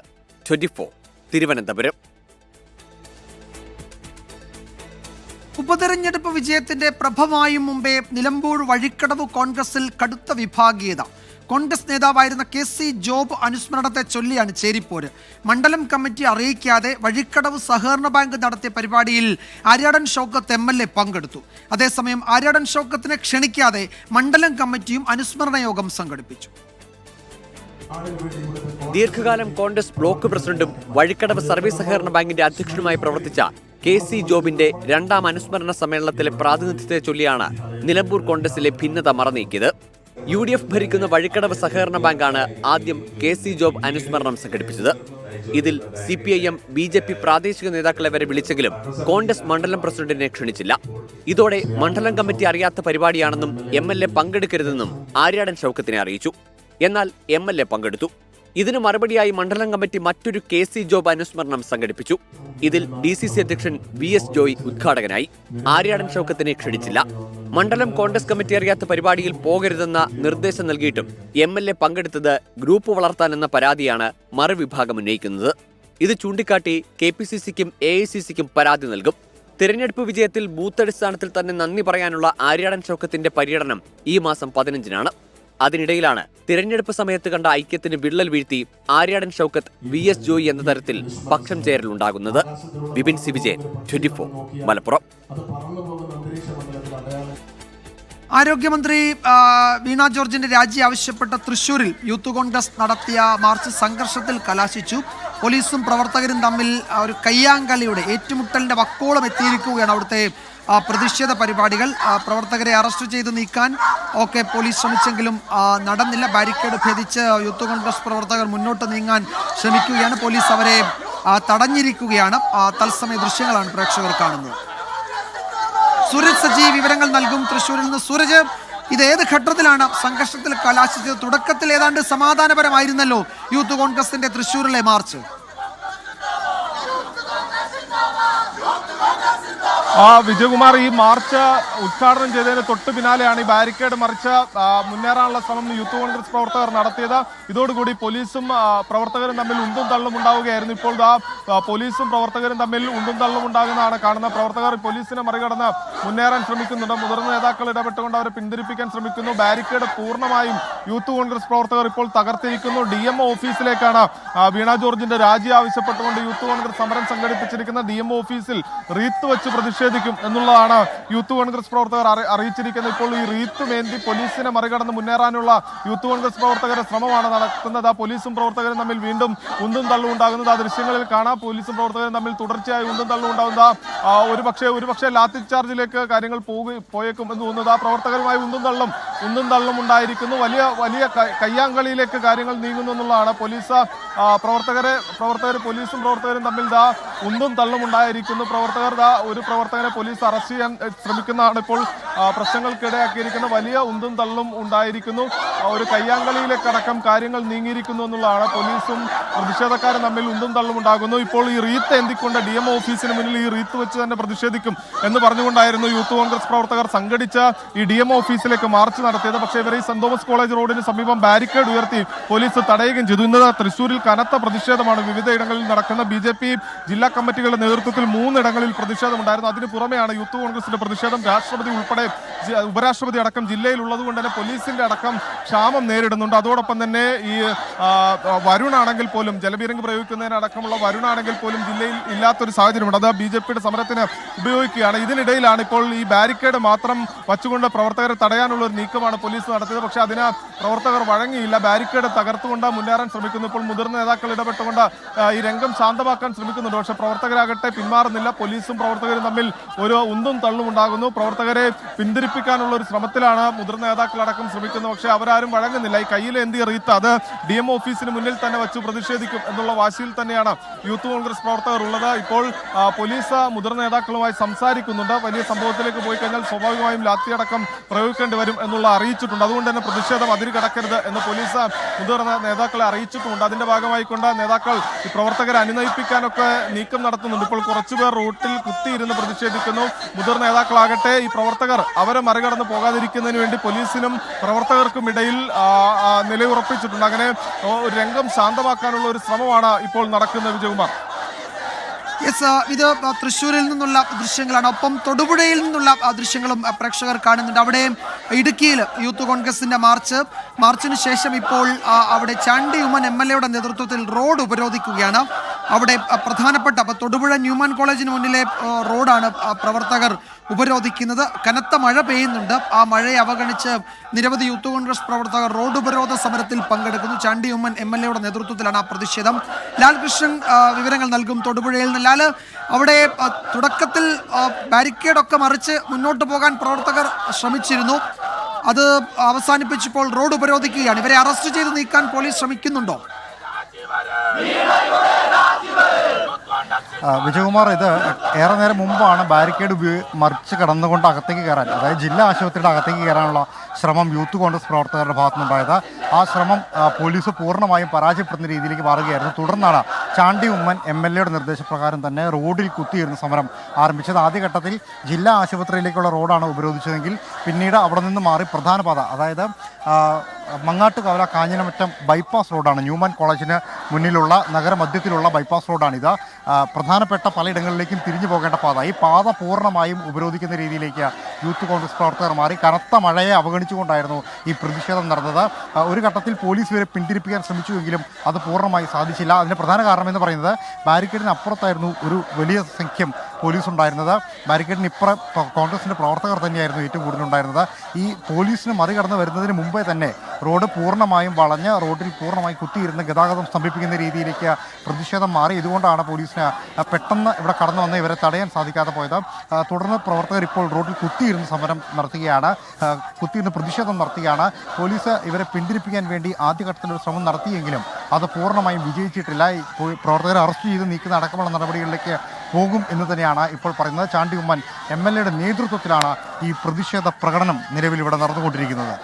24 തിരുവനന്തപുരം.
ഉപതെരഞ്ഞെടുപ്പ് വിജയത്തിന്റെ പ്രഭമായും മുമ്പേ നിലമ്പൂർ വഴിക്കടവ് കോൺഗ്രസിൽ കടുത്ത വിഭാഗീയത. കോൺഗ്രസ് നേതാവായിരുന്ന KC ജോബ് അനുസ്മരണത്തെ ചൊല്ലിയാണ് ചേരിപ്പോര്. മണ്ഡലം കമ്മിറ്റി അറിയിക്കാതെ വഴിക്കടവ് സഹകരണ ബാങ്ക് നടത്തിയ പരിപാടിയിൽ ആര്യാടൻ ഷൗക്കത്ത് MLA പങ്കെടുത്തു. അതേസമയം ആര്യാടൻ ഷൗക്കത്തിനെ ക്ഷണിക്കാതെ മണ്ഡലം കമ്മിറ്റിയും അനുസ്മരണ യോഗം സംഘടിപ്പിച്ചു.
ദീർഘകാലം കോൺഗ്രസ് ബ്ലോക്ക് പ്രസിഡന്റും വഴിക്കടവ് സർവീസ് സഹകരണ ബാങ്കിന്റെ അധ്യക്ഷനുമായി പ്രവർത്തിച്ച KC ജോബിന്റെ 2ാം അനുസ്മരണ സമ്മേളനത്തിലെ പ്രാതിനിധ്യത്തെ ചൊല്ലിയാണ് നിലമ്പൂർ കോൺഗ്രസിലെ ഭിന്നത മറനീക്കിയത്. UDF ഭരിക്കുന്ന വഴിക്കടവ് സഹകരണ ബാങ്കാണ് ആദ്യം KC ജോബ് അനുസ്മരണം സംഘടിപ്പിച്ചത്. ഇതിൽ CPIM BJP പ്രാദേശിക നേതാക്കളെ വരെ വിളിച്ചെങ്കിലും കോൺഗ്രസ് മണ്ഡലം പ്രസിഡന്റിനെ ക്ഷണിച്ചില്ല. ഇതോടെ മണ്ഡലം കമ്മിറ്റി അറിയാത്ത പരിപാടിയാണെന്നും MLA പങ്കെടുക്കരുതെന്നും ആര്യാടൻ ഷൗക്കത്തിനെ അറിയിച്ചു. എന്നാൽ MLA പങ്കെടുത്തു. ഇതിന് മറുപടിയായി മണ്ഡലം കമ്മിറ്റി മറ്റൊരു KC ജോബ് അനുസ്മരണം സംഘടിപ്പിച്ചു. ഇതിൽ DCC അധ്യക്ഷൻ VS ജോയ് ഉദ്ഘാടകനായി. ആര്യാടൻ ഷൗക്കത്തിനെ ക്ഷണിച്ചില്ല. മണ്ഡലം കോൺഗ്രസ് കമ്മിറ്റി അറിയാത്ത പരിപാടിയിൽ പോകരുതെന്ന നിർദ്ദേശം നൽകിയിട്ടും MLA പങ്കെടുത്തത് ഗ്രൂപ്പ് വളർത്താനെന്ന പരാതിയാണ് മറുവിഭാഗം ഉന്നയിക്കുന്നത്. ഇത് ചൂണ്ടിക്കാട്ടി KPCCക്കും AICCക്കും പരാതി നൽകും. തിരഞ്ഞെടുപ്പ് വിജയത്തിൽ ബൂത്ത് അടിസ്ഥാനത്തിൽ തന്നെ നന്ദി പറയാനുള്ള ആര്യാടൻ ഷൗക്കത്തിന്റെ പര്യടനം ഈ മാസം 15-നാണ്. അതിനിടയിലാണ് തിരഞ്ഞെടുപ്പ് സമയത്ത് കണ്ട ഐക്യത്തിന് വിള്ളൽ വീഴ്ത്തി ആര്യാടൻ ഷൗക്കത്ത് VS ജോയി എന്ന തരത്തിൽ പക്ഷം ചേരലുണ്ടാകുന്നത്. വിപിൻ സി വിജയൻ, 24, മലപ്പുറം.
ആരോഗ്യമന്ത്രി വീണ ജോർജിന്റെ രാജി ആവശ്യപ്പെട്ട തൃശൂരിൽ യൂത്ത് കോൺഗ്രസ് നടത്തിയ മാർച്ച് സംഘർഷത്തിൽ കലാശിച്ചു. പോലീസും പ്രവർത്തകരും തമ്മിൽ ഒരു കയ്യാങ്കളിയുടെ ഏറ്റുമുട്ടലിന്റെ വക്കോളം എത്തിയിരിക്കുകയാണ് അവിടുത്തെ പ്രതിഷേധ പരിപാടികൾ. പ്രവർത്തകരെ അറസ്റ്റ് ചെയ്ത് നീക്കാൻ ഒക്കെ പോലീസ് ശ്രമിച്ചെങ്കിലും നടന്നില്ല. ബാരിക്കേഡ് ഭേദിച്ച് യൂത്ത് കോൺഗ്രസ് പ്രവർത്തകർ മുന്നോട്ട് നീങ്ങാൻ ശ്രമിക്കുകയാണ്. പോലീസ് അവരെ തടഞ്ഞിരിക്കുകയാണ്. തത്സമയ ദൃശ്യങ്ങളാണ് പ്രേക്ഷകർ കാണുന്നത്. സൂരജ് സജി വിവരങ്ങൾ നൽകും തൃശ്ശൂരിൽ നിന്ന്. സൂരജ്, ഇത് ഏത് ഘട്ടത്തിലാണ് സംഘർഷത്തിൽ കലാശിച്ചത്? തുടക്കത്തിൽ ഏതാണ്ട് സമാധാനപരമായിരുന്നല്ലോ യൂത്ത് കോൺഗ്രസിന്റെ തൃശ്ശൂരിലെ മാർച്ച്.
വിജയകുമാർ, ഈ മാർച്ച് ഉദ്ഘാടനം ചെയ്തതിന് തൊട്ട് പിന്നാലെയാണ് ഈ ബാരിക്കേഡ് മറിച്ച് മുന്നേറാനുള്ള ശ്രമം യൂത്ത് കോൺഗ്രസ് പ്രവർത്തകർ നടത്തിയത്. ഇതോടുകൂടി പോലീസും പ്രവർത്തകരും തമ്മിൽ ഉന്തും തള്ളും ഉണ്ടാവുകയായിരുന്നു. ഇപ്പോൾ പോലീസും പ്രവർത്തകരും തമ്മിൽ ഉന്തും തള്ളും ഉണ്ടാകുന്നതാണ് കാണുന്നത്. പ്രവർത്തകർ പോലീസിനെ മറികടന്ന് മുന്നേറാൻ ശ്രമിക്കുന്നുണ്ട്. മുതിർന്ന നേതാക്കൾ ഇടപെട്ടുകൊണ്ട് അവരെ പിന്തിരിപ്പിക്കാൻ ശ്രമിക്കുന്നു. ബാരിക്കേഡ് പൂർണ്ണമായും യൂത്ത് കോൺഗ്രസ് പ്രവർത്തകർ ഇപ്പോൾ തകർത്തിരിക്കുന്നു. DMO ഓഫീസിലേക്കാണ് വീണ ജോർജിന്റെ രാജി ആവശ്യപ്പെട്ടുകൊണ്ട് യൂത്ത് കോൺഗ്രസ് സമരം സംഘടിപ്പിച്ചിരിക്കുന്ന. DMO ഓഫീസിൽ റീത്ത് വെച്ച് പ്രതിഷേധിക്കും എന്നുള്ളതാണ് യൂത്ത് കോൺഗ്രസ് പ്രവർത്തകർ അറിയിച്ചിരിക്കുന്നത്. ഇപ്പോൾ ഈ റീത്ത് മേന്തി പോലീസിനെ മറികടന്ന് മുന്നേറാനുള്ള യൂത്ത് കോൺഗ്രസ് പ്രവർത്തകരുടെ ശ്രമമാണ് നടക്കുന്നത്. പോലീസും പ്രവർത്തകരും തമ്മിൽ വീണ്ടും ഉന്തും തള്ളും ഉണ്ടാകുന്നത് ആ ദൃശ്യങ്ങളിൽ കാണാം. പോലീസും പ്രവർത്തകരും തമ്മിൽ തുടർച്ചയായി ഉന്തും തള്ളും ഉണ്ടാകുന്ന ഒരുപക്ഷെ ലാത്തി ചാർജിലേക്ക് കാര്യങ്ങൾ പോയേക്കും എന്ന് തോന്നുന്നത്. ആ പ്രവർത്തകരുമായി ഉന്തും തള്ളും ഉണ്ടായിരിക്കുന്നു. വലിയ കയ്യാങ്കളിയിലേക്ക് കാര്യങ്ങൾ നീങ്ങുന്നു എന്നുള്ളതാണ്. പ്രവർത്തകർ പോലീസും പ്രവർത്തകരും തമ്മിൽ ഉന്തും തള്ളും ഉണ്ടായിരിക്കുന്നു. ഒരു പ്രവർത്തകരെ പോലീസ് അറസ്റ്റ് ചെയ്യാൻ ശ്രമിക്കുന്നതാണ് ഇപ്പോൾ പ്രശ്നങ്ങൾക്കിടയാക്കിയിരിക്കുന്ന. വലിയ ഉന്തും തള്ളും ഉണ്ടായിരിക്കുന്നു. ഒരു കയ്യാങ്കളിയിലേക്കടക്കം കാര്യങ്ങൾ നീങ്ങിയിരിക്കുന്നു എന്നുള്ളതാണ്. പോലീസും പ്രതിഷേധക്കാരും തമ്മിൽ ഉന്തും തള്ളും ഉണ്ടാകുന്നു. ഇപ്പോൾ ഈ റീത്ത് എന്തിക്കൊണ്ട് DMO ഓഫീസിന് മുന്നിൽ ഈ റീത്ത് വെച്ച് തന്നെ പ്രതിഷേധിക്കും എന്ന് പറഞ്ഞുകൊണ്ടായിരുന്നു യൂത്ത് കോൺഗ്രസ് പ്രവർത്തകർ സംഘടിച്ച ഈ DMO ഓഫീസിലേക്ക് മാർച്ച് നടത്തിയത്. പക്ഷേ ഇവർ ഈ സെന്റ് തോമസ് കോളേജ് റോഡിന് സമീപം ബാരിക്കേഡ് ഉയർത്തി പോലീസ് തടയുകയും ചെയ്തു. ഇന്ന് തൃശ്ശൂരിൽ കനത്ത പ്രതിഷേധമാണ് വിവിധ ഇടങ്ങളിൽ നടക്കുന്ന. BJP ജില്ലാ കമ്മിറ്റികളുടെ നേതൃത്വത്തിൽ 3 ഇടങ്ങളിൽ പ്രതിഷേധമുണ്ടായിരുന്നു. അതിന് പുറമെയാണ് യൂത്ത് കോൺഗ്രസിന്റെ പ്രതിഷേധം. രാഷ്ട്രപതി ഉൾപ്പെടെ ഉപരാഷ്ട്രപതി അടക്കം ജില്ലയിൽ ഉള്ളതുകൊണ്ട് തന്നെ പോലീസിന്റെ അടക്കം ക്ഷാമം നേരിടുന്നുണ്ട്. അതോടൊപ്പം തന്നെ ഈ വരുണാണെങ്കിൽ പോലും ജലബീരങ്കി പ്രയോഗിക്കുന്നതിനടക്കമുള്ള വരുണാണെങ്കിൽ പോലും ജില്ലയിൽ ഇല്ലാത്തൊരു സാഹചര്യമുണ്ട്. അത് BJPയുടെ സമരത്തിന് ഉപയോഗിക്കുകയാണ്. ഇതിനിടയിലാണ് ഇപ്പോൾ ഈ ബാരിക്കേഡ് മാത്രം വച്ചുകൊണ്ട് പ്രവർത്തകരെ തടയാനുള്ള ഒരു നീക്കമാണ് പോലീസ് നടത്തിയത്. പക്ഷേ അതിന് പ്രവർത്തകർ വഴങ്ങിയില്ല. ബാരിക്കേഡ് തകർത്തുകൊണ്ട് മുന്നേറാൻ ശ്രമിക്കുന്നു. ഇപ്പോൾ മുതിർന്ന നേതാക്കൾ ഇടപെട്ടുകൊണ്ട് ഈ രംഗം ശാന്തമാക്കാൻ ശ്രമിക്കുന്നുണ്ട്. പക്ഷേ പ്രവർത്തകരാകട്ടെ പിന്മാറുന്നില്ല. പോലീസും പ്രവർത്തകരും തമ്മിൽ ഒരു ഉന്തും തള്ളും ഉണ്ടാകുന്നു. പ്രവർത്തകരെ പിന്തിരിപ്പിക്കാനുള്ള ഒരു ശ്രമത്തിലാണ് മുതിർന്ന നേതാക്കളടക്കം ശ്രമിക്കുന്നത്. പക്ഷേ അവരാരും വഴങ്ങുന്നില്ല. ഈ കയ്യിലേന്തിയ റീത്ത് അത് DMO ഓഫീസിന് മുന്നിൽ തന്നെ വെച്ച് പ്രതിഷേധിക്കും എന്നുള്ള വാശിയിൽ തന്നെയാണ് യൂത്ത് കോൺഗ്രസ് പ്രവർത്തകർ ഉള്ളത്. ഇപ്പോൾ പോലീസ് മുതിർന്ന നേതാക്കളുമായി സംസാരിക്കുന്നുണ്ട്. വലിയ സംഭവത്തിലേക്ക് പോയി കഴിഞ്ഞാൽ സ്വാഭാവികമായും ലാത്തിയടക്കം പ്രയോഗിക്കേണ്ടി വരും എന്നുള്ള അറിയിച്ചിട്ടുണ്ട്. അതുകൊണ്ട് തന്നെ പ്രതിഷേധം അതിര് കടക്കരുത് എന്ന് പോലീസ് മുതിർന്ന നേതാക്കളെ അറിയിച്ചിട്ടുമുണ്ട്. അതിന്റെ ഭാഗമായിക്കൊണ്ട് നേതാക്കൾ ഈ പ്രവർത്തകരെ അനുനയിപ്പിക്കാനൊക്കെ നീക്കം നടത്തുന്നുണ്ട്. ഇപ്പോൾ കുറച്ചുപേർ റൂട്ടിൽ കുത്തിയിരുന്ന് പ്രതിഷേധിക്കുന്നു. മുതിർന്ന നേതാക്കളാകട്ടെ ഈ പ്രവർത്തകർ അവരെ മറികടന്ന് പോകാതിരിക്കുന്നതിന് വേണ്ടി പോലീസിനും പ്രവർത്തകർക്കും ഇടയിൽ നിലയുറപ്പിച്ചിട്ടുണ്ട്. അങ്ങനെ ഒരു രംഗം ശാന്തമാക്കാനുള്ള ഒരു ശ്രമമാണ് ഇപ്പോൾ നടക്കുന്നത്. വിജയകുമാർ,
ഇത് തൃശ്ശൂരിൽ നിന്നുള്ള ദൃശ്യങ്ങളാണ്. ഒപ്പം തൊടുപുഴയിൽ നിന്നുള്ള ദൃശ്യങ്ങളും പ്രേക്ഷകർ കാണുന്നുണ്ട്. അവിടെ ഇടുക്കിയിൽ യൂത്ത് കോൺഗ്രസിന്റെ മാർച്ചിന് ശേഷം ഇപ്പോൾ അവിടെ ചാണ്ടി ഉമ്മൻ MLA നേതൃത്വത്തിൽ റോഡ് ഉപരോധിക്കുകയാണ്. അവിടെ പ്രധാനപ്പെട്ട തൊടുപുഴ ന്യൂമാൻ കോളേജിന് മുന്നിലെ റോഡാണ് പ്രവർത്തകർ ഉപരോധിക്കുന്നത്. കനത്ത മഴ പെയ്യുന്നുണ്ട്. ആ മഴയെ അവഗണിച്ച് നിരവധി യൂത്ത് കോൺഗ്രസ് പ്രവർത്തകർ റോഡ് ഉപരോധ സമരത്തിൽ പങ്കെടുക്കുന്നു. ചാണ്ടി ഉമ്മൻ MLA നേതൃത്വത്തിലാണ് ആ പ്രതിഷേധം. ലാൽകൃഷ്ണൻ വിവരങ്ങൾ നൽകും തൊടുപുഴയിൽ നിന്ന്. ലാൽ, അവിടെ തുടക്കത്തിൽ ബാരിക്കേഡൊക്കെ മറിച്ച് മുന്നോട്ട് പോകാൻ പ്രവർത്തകർ ശ്രമിച്ചിരുന്നു. അത് അവസാനിപ്പിച്ചപ്പോൾ റോഡ് ഉപരോധിക്കുകയാണ്. ഇവരെ അറസ്റ്റ് ചെയ്ത് നീക്കാൻ പോലീസ് ശ്രമിക്കുന്നുണ്ടോ?
വിജയകുമാർ, ഇത് ഏറെ നേരം മുമ്പാണ് ബാരിക്കേഡ് മറിച്ച് കടന്നുകൊണ്ട് അകത്തേക്ക് കയറാൻ, അതായത് ജില്ലാ ആശുപത്രിയുടെ അകത്തേക്ക് കയറാനുള്ള ശ്രമം യൂത്ത് കോൺഗ്രസ് പ്രവർത്തകരുടെ ഭാഗത്തുനിന്നുണ്ടായത്. ആ ശ്രമം പോലീസ് പൂർണ്ണമായും പരാജയപ്പെടുന്ന രീതിയിലേക്ക് മാറുകയായിരുന്നു. തുടർന്നാണ് ചാണ്ടി ഉമ്മൻ MLA-യുടെ നിർദ്ദേശപ്രകാരം തന്നെ റോഡിൽ കുത്തിയിരുന്ന സമരം ആരംഭിച്ചത്. ആദ്യഘട്ടത്തിൽ ജില്ലാ ആശുപത്രിയിലേക്കുള്ള റോഡാണ് ഉപരോധിച്ചതെങ്കിൽ പിന്നീട് അവിടെ നിന്ന് മാറി പ്രധാന പാത, അതായത് മങ്ങാട്ടുകവല കാഞ്ഞിരമറ്റം ബൈപ്പാസ് റോഡാണ്, ന്യൂമാൻ കോളേജിന് മുന്നിലുള്ള നഗരമധ്യത്തിലുള്ള ബൈപ്പാസ് റോഡാണിത്. പ്രധാനപ്പെട്ട പലയിടങ്ങളിലേക്കും തിരിഞ്ഞു പോകേണ്ട പാത, ഈ പാത പൂർണ്ണമായും ഉപരോധിക്കുന്ന രീതിയിലേക്ക് യൂത്ത് കോൺഗ്രസ് പ്രവർത്തകർ മാറി. കനത്ത മഴയെ അവഗണിച്ചുകൊണ്ടായിരുന്നു ഈ പ്രതിഷേധം നടന്നത്. ഒരു ഘട്ടത്തിൽ പോലീസ് വരെ പിന്തിരിപ്പിക്കാൻ ശ്രമിച്ചുവെങ്കിലും അത് പൂർണ്ണമായി സാധിച്ചില്ല. അതിന് പ്രധാന കാരണമെന്ന് പറയുന്നത് ബാരിക്കേഡിന് അപ്പുറത്തായിരുന്നു ഒരു വലിയ സംഖ്യം പോലീസ് ഉണ്ടായിരുന്നത്. ബാരിക്കേഡിന് ഇപ്പുറം കോൺഗ്രസിൻ്റെ പ്രവർത്തകർ തന്നെയായിരുന്നു ഏറ്റവും കൂടുതലുണ്ടായിരുന്നത്. ഈ പോലീസിന് മറികടന്ന് വരുന്നതിന് മുമ്പേ തന്നെ റോഡ് പൂർണ്ണമായും വളഞ്ഞ് റോഡിൽ പൂർണ്ണമായി കുത്തിയിരുന്ന് ഗതാഗതം സ്തംഭിപ്പിക്കുന്ന രീതിയിലേക്ക് പ്രതിഷേധം മാറി. ഇതുകൊണ്ടാണ് പോലീസിന് പെട്ടെന്ന് ഇവിടെ കടന്നു വന്ന് ഇവരെ തടയാൻ സാധിക്കാതെ പോയത്. തുടർന്ന് പ്രവർത്തകർ ഇപ്പോൾ റോഡിൽ കുത്തിയിരുന്ന് സമരം നടത്തുകയാണ്, കുത്തിയിരുന്ന് പ്രതിഷേധം നടത്തുകയാണ്. പോലീസ് ഇവരെ പിന്തിരിപ്പിക്കാൻ വേണ്ടി ആദ്യഘട്ടത്തിലൊരു ശ്രമം നടത്തിയെങ്കിലും അത് പൂർണ്ണമായും വിജയിച്ചിട്ടില്ല. പ്രവർത്തകരെ അറസ്റ്റ് ചെയ്ത് നീക്കുന്ന അടക്കമുള്ള നടപടികളിലേക്ക് പോകും എന്ന് തന്നെയാണ് ഇപ്പോൾ പറയുന്നത്. ചാണ്ടി ഉമ്മൻ MLA-യുടെ നേതൃത്വത്തിലാണ് ഈ പ്രതിഷേധ പ്രകടനം നിലവിൽ ഇവിടെ നടന്നുകൊണ്ടിരിക്കുന്നത്.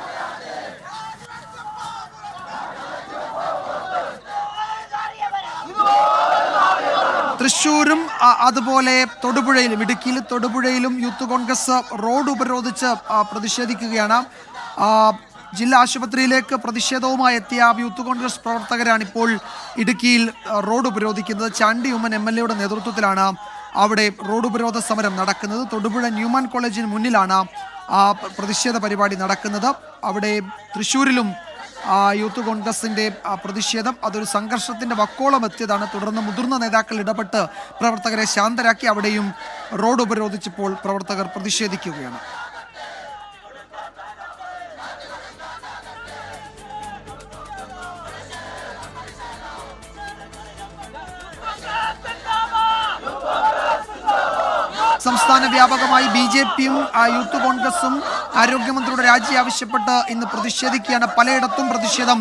തൃശ്ശൂരും അതുപോലെ തൊടുപുഴയിലും, ഇടുക്കിയിൽ തൊടുപുഴയിലും യൂത്ത് കോൺഗ്രസ് റോഡ് ഉപരോധിച്ച് പ്രതിഷേധിക്കുകയാണ്. ജില്ലാ ആശുപത്രിയിലേക്ക് പ്രതിഷേധവുമായി എത്തിയ യൂത്ത് കോൺഗ്രസ് പ്രവർത്തകരാണ് ഇപ്പോൾ ഇടുക്കിയിൽ റോഡ് ഉപരോധിക്കുന്നത്. ചാണ്ടി ഉമ്മൻ MLA-യുടെ നേതൃത്വത്തിലാണ് അവിടെ റോഡ് ഉപരോധ സമരം നടക്കുന്നത്. തൊടുപുഴ ന്യൂമാൻ കോളേജിന് മുന്നിലാണ് പ്രതിഷേധ പരിപാടി നടക്കുന്നത്. അവിടെ തൃശ്ശൂരിലും യൂത്ത് കോൺഗ്രസിൻ്റെ പ്രതിഷേധം അതൊരു സംഘർഷത്തിൻ്റെ വക്കോളം എത്തിയതാണ്. തുടർന്ന് മുതിർന്ന നേതാക്കൾ ഇടപെട്ട് പ്രവർത്തകരെ ശാന്തരാക്കി. അവിടെയും റോഡ് ഉപരോധിച്ചപ്പോൾ പ്രവർത്തകർ പ്രതിഷേധിക്കുകയാണ്. സംസ്ഥാന വ്യാപകമായി BJP-യും യൂത്ത് കോൺഗ്രസും ആരോഗ്യമന്ത്രിയുടെ രാജി ആവശ്യപ്പെട്ട് ഇന്ന് പ്രതിഷേധിക്കുകയാണ്. പലയിടത്തും പ്രതിഷേധം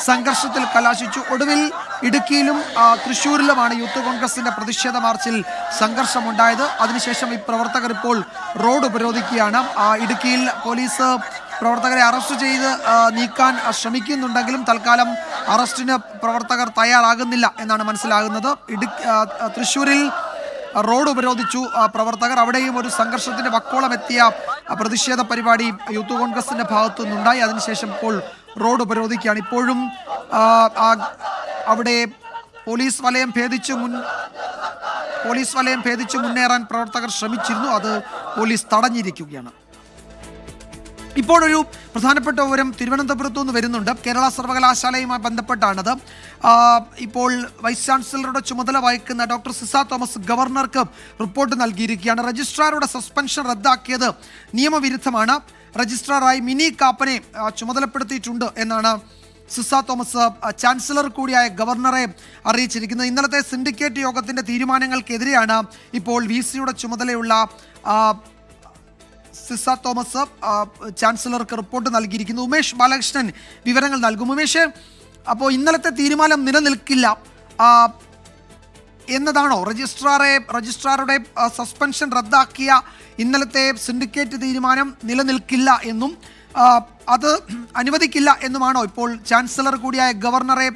സംഘർഷത്തിൽ കലാശിച്ചു. ഒടുവിൽ ഇടുക്കിയിലും തൃശ്ശൂരിലുമാണ് യൂത്ത് കോൺഗ്രസിന്റെ പ്രതിഷേധ മാർച്ചിൽ സംഘർഷമുണ്ടായത്. അതിനുശേഷം ഈ പ്രവർത്തകർ ഇപ്പോൾ റോഡ് ഉപരോധിക്കുകയാണ്. ഇടുക്കിയിൽ പോലീസ് പ്രവർത്തകരെ അറസ്റ്റ് ചെയ്ത് നീക്കാൻ ശ്രമിക്കുന്നുണ്ടെങ്കിലും തൽക്കാലം അറസ്റ്റിന് പ്രവർത്തകർ തയ്യാറാകുന്നില്ല എന്നാണ് മനസ്സിലാകുന്നത്. തൃശ്ശൂരിൽ റോഡ് ഉപരോധിച്ചു പ്രവർത്തകർ. അവിടെയും ഒരു സംഘർഷത്തിന്റെ വക്കോളം എത്തിയ പ്രതിഷേധ പരിപാടി യൂത്ത് കോൺഗ്രസിന്റെ ഭാഗത്തു നിന്നുണ്ടായി. അതിനുശേഷം ഇപ്പോൾ റോഡ് ഉപരോധിക്കുകയാണ്. ഇപ്പോഴും അവിടെ പോലീസ് വലയം ഭേദിച്ചു മുന്നേറാൻ പ്രവർത്തകർ ശ്രമിച്ചിരുന്നു. അത് പോലീസ് തടഞ്ഞിരിക്കുകയാണ്. ഇപ്പോഴൊരു പ്രധാനപ്പെട്ട വിവരം തിരുവനന്തപുരത്തു നിന്ന് വരുന്നുണ്ട്. കേരള സർവകലാശാലയുമായി ബന്ധപ്പെട്ടാണത്. ഇപ്പോൾ വൈസ് ചാൻസലറുടെ ചുമതല വഹിക്കുന്ന ഡോക്ടർ സിസ തോമസ് ഗവർണർക്ക് റിപ്പോർട്ട് നൽകിയിരിക്കുകയാണ്. രജിസ്ട്രാറുടെ സസ്പെൻഷൻ റദ്ദാക്കിയത് നിയമവിരുദ്ധമാണ്. രജിസ്ട്രാറായി മിനി കാപ്പനെ ചുമതലപ്പെടുത്തിയിട്ടുണ്ട് എന്നാണ് സിസ തോമസ് ചാൻസലർ കൂടിയായ ഗവർണറെ അറിയിച്ചിരിക്കുന്നത്. ഇന്നലത്തെ സിൻഡിക്കേറ്റ് യോഗത്തിന്റെ തീരുമാനങ്ങൾക്കെതിരെയാണ് ഇപ്പോൾ VC-യുടെ ചുമതലയുള്ള സിസ തോമസ് ചാൻസലർക്ക് റിപ്പോർട്ട് നൽകിയിരിക്കുന്നു. ഉമേഷ് ബാലകൃഷ്ണൻ വിവരങ്ങൾ നൽകും. ഉമേഷ്, അപ്പോൾ ഇന്നലത്തെ തീരുമാനം നിലനിൽക്കില്ല എന്നതാണോ? രജിസ്ട്രാറുടെ സസ്പെൻഷൻ റദ്ദാക്കിയ ഇന്നലത്തെ സിൻഡിക്കേറ്റ് തീരുമാനം നിലനിൽക്കില്ല എന്നും അത് അനുവദിക്കില്ല എന്നുമാണോ ഇപ്പോൾ ചാൻസലർ കൂടിയായ ഗവർണറെ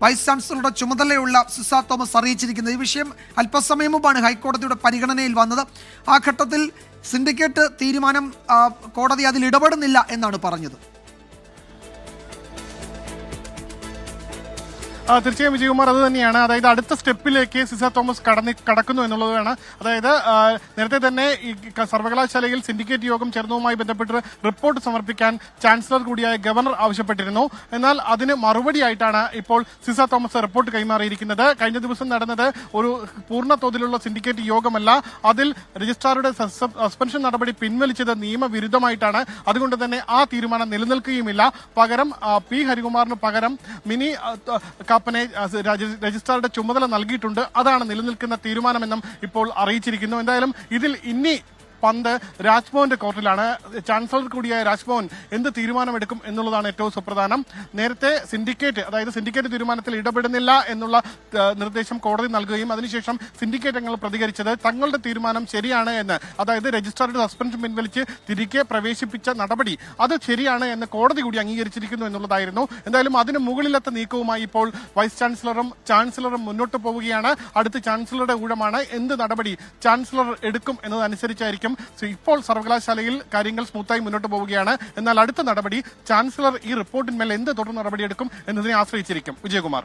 വൈസ് ചാൻസലറുടെ ചുമതലയുള്ള സിസ തോമസ് അറിയിച്ചിരിക്കുന്നത്? ഈ വിഷയം അല്പസമയം മുമ്പാണ് ഹൈക്കോടതിയുടെ പരിഗണനയിൽ വന്നത്. ആ ഘട്ടത്തിൽ സിൻഡിക്കേറ്റ് തീരുമാനം കോടതി അതിൽ ഇടപെടുന്നില്ല എന്നാണ് പറഞ്ഞത്.
തീർച്ചയായും വിജയകുമാർ, അത് തന്നെയാണ്. അതായത് അടുത്ത സ്റ്റെപ്പിലേക്ക് സിസ തോമസ് കടക്കുന്നു എന്നുള്ളതാണ്. അതായത് നേരത്തെ തന്നെ ഈ സർവകലാശാലയിൽ സിൻഡിക്കേറ്റ് യോഗം ചേർന്നതുമായി ബന്ധപ്പെട്ട് റിപ്പോർട്ട് സമർപ്പിക്കാൻ ചാൻസലർ കൂടിയായ ഗവർണർ ആവശ്യപ്പെട്ടിരുന്നു. എന്നാൽ അതിന് മറുപടിയായിട്ടാണ് ഇപ്പോൾ സിസ തോമസ് റിപ്പോർട്ട് കൈമാറിയിരിക്കുന്നത്. കഴിഞ്ഞ ദിവസം നടന്നത് ഒരു പൂർണ്ണ തോതിലുള്ള സിൻഡിക്കേറ്റ് യോഗമല്ല. അതിൽ രജിസ്ട്രാറുടെ സസ്പെൻഷൻ നടപടി പിൻവലിച്ചത് നിയമവിരുദ്ധമായിട്ടാണ്. അതുകൊണ്ട് തന്നെ ആ തീരുമാനം നിലനിൽക്കുകയുമില്ല. പകരം P. ഹരികുമാറിന് പകരം മിനി കാപ്പനെ രജിസ്ട്രാറുടെ ചുമതല നൽകിയിട്ടുണ്ട്. അതാണ് നിലനിൽക്കുന്ന തീരുമാനമെന്നും ഇപ്പോൾ അറിയിച്ചിരിക്കുന്നു. എന്തായാലും ഇതിൽ ഇനി പന്ത് രാജ്ഭവന്റെ കോർട്ടിലാണ്. ചാൻസലർ കൂടിയായ രാജ്ഭവൻ എന്ത് തീരുമാനമെടുക്കും എന്നുള്ളതാണ് ഏറ്റവും സുപ്രധാനം. നേരത്തെ സിൻഡിക്കേറ്റ് തീരുമാനത്തിൽ ഇടപെടുന്നില്ല എന്നുള്ള നിർദ്ദേശം കോടതി നൽകുകയും അതിനുശേഷം സിൻഡിക്കേറ്റ് അംഗങ്ങൾ പ്രതികരിച്ചത് തങ്ങളുടെ തീരുമാനം ശരിയാണ് എന്ന്, അതായത് രജിസ്ട്രാറുടെ സസ്പെൻഷൻ പിൻവലിച്ച് തിരികെ പ്രവേശിപ്പിച്ച നടപടി അത് ശരിയാണ് എന്ന് കോടതി കൂടി അംഗീകരിച്ചിരിക്കുന്നു എന്നുള്ളതായിരുന്നു. എന്തായാലും അതിന് മുകളിലത്തെ നീക്കവുമായി ഇപ്പോൾ വൈസ് ചാൻസലറും മുന്നോട്ട് പോവുകയാണ്. അടുത്ത ചാൻസലറുടെ ഊഴമാണ്. എന്ത് നടപടി ചാൻസലർ എടുക്കും എന്നതനുസരിച്ചായിരിക്കും ഇപ്പോൾ സർവകലാശാലയിൽ കാര്യങ്ങൾ സ്മൂത്തായി മുന്നോട്ട് പോവുകയാണ്. എന്നാൽ അടുത്ത നടപടി ചാൻസലർ ഈ റിപ്പോർട്ടിന്മേൽ എന്ത് തുടർ നടപടിയെടുക്കും എന്നതിനെ ആശ്രയിച്ചിരിക്കും. വിജയകുമാർ.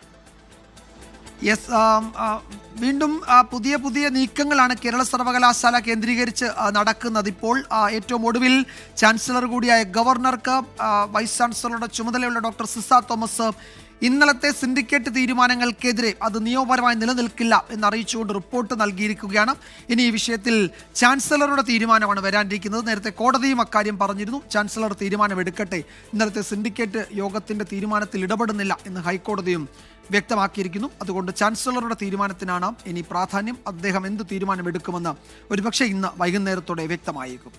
യെസ്, വീണ്ടും പുതിയ നീക്കങ്ങളാണ് കേരള സർവകലാശാല കേന്ദ്രീകരിച്ച് നടക്കുന്നത്. ഇപ്പോൾ ഏറ്റവും ഒടുവിൽ ചാൻസലർ കൂടിയായ ഗവർണർക്ക് വൈസ് ചാൻസലറുടെ ചുമതലയുള്ള ഡോക്ടർ സിസ തോമസ് ഇന്നലത്തെ സിൻഡിക്കേറ്റ് തീരുമാനങ്ങൾക്കെതിരെ അത് നിയമപരമായി നിലനിൽക്കില്ല എന്നറിയിച്ചുകൊണ്ട് റിപ്പോർട്ട് നൽകിയിരിക്കുകയാണ്. ഇനി ഈ വിഷയത്തിൽ ചാൻസലറുടെ തീരുമാനമാണ് വരാനിരിക്കുന്നത്. നേരത്തെ കോടതിയും അക്കാര്യം പറഞ്ഞിരുന്നു. ചാൻസലർ തീരുമാനമെടുക്കട്ടെ, ഇന്നലത്തെ സിൻഡിക്കേറ്റ് യോഗത്തിന്റെ തീരുമാനത്തിൽ ഇടപെടുന്നില്ല എന്ന് ഹൈക്കോടതിയും വ്യക്തമാക്കിയിരിക്കുന്നു. അതുകൊണ്ട് ചാൻസലറുടെ തീരുമാനത്തിനാണ് ഇനി പ്രാധാന്യം. അദ്ദേഹം എന്ത് തീരുമാനമെടുക്കുമെന്ന് ഒരുപക്ഷെ ഇന്ന് വൈകുന്നേരത്തോടെ വ്യക്തമായേക്കും.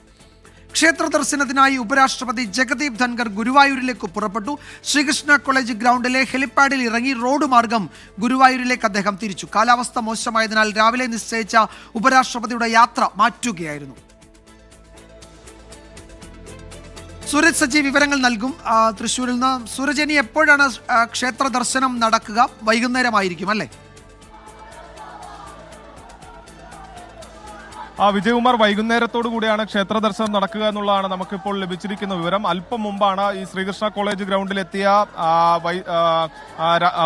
ക്ഷേത്ര ദർശനത്തിനായി ഉപരാഷ്ട്രപതി ജഗദീപ് ധൻഖർ ഗുരുവായൂരിലേക്ക് പുറപ്പെട്ടു. ശ്രീകൃഷ്ണ കോളേജ് ഗ്രൗണ്ടിലെ ഹെലിപ്പാഡിൽ ഇറങ്ങി റോഡ് മാർഗം ഗുരുവായൂരിലേക്ക് അദ്ദേഹം തിരിച്ചു. കാലാവസ്ഥ മോശമായതിനാൽ രാവിലെ നിശ്ചയിച്ച ഉപരാഷ്ട്രപതിയുടെ യാത്ര മാറ്റുകയായിരുന്നു. സൂരജ് സജി വിവരങ്ങൾ നൽകും തൃശ്ശൂരിൽ നിന്ന്. സൂരജ്, ഇനി എപ്പോഴാണ് ക്ഷേത്ര ദർശനം നടക്കുക? വൈകുന്നേരമായിരിക്കും അല്ലേ?
വിജയകുമാർ, വൈകുന്നേരത്തോടു കൂടിയാണ് ക്ഷേത്ര ദർശനം നടക്കുക എന്നുള്ളതാണ് നമുക്കിപ്പോൾ ലഭിച്ചിരിക്കുന്ന വിവരം. അല്പം മുമ്പാണ് ഈ ശ്രീകൃഷ്ണ കോളേജ് ഗ്രൗണ്ടിലെത്തിയ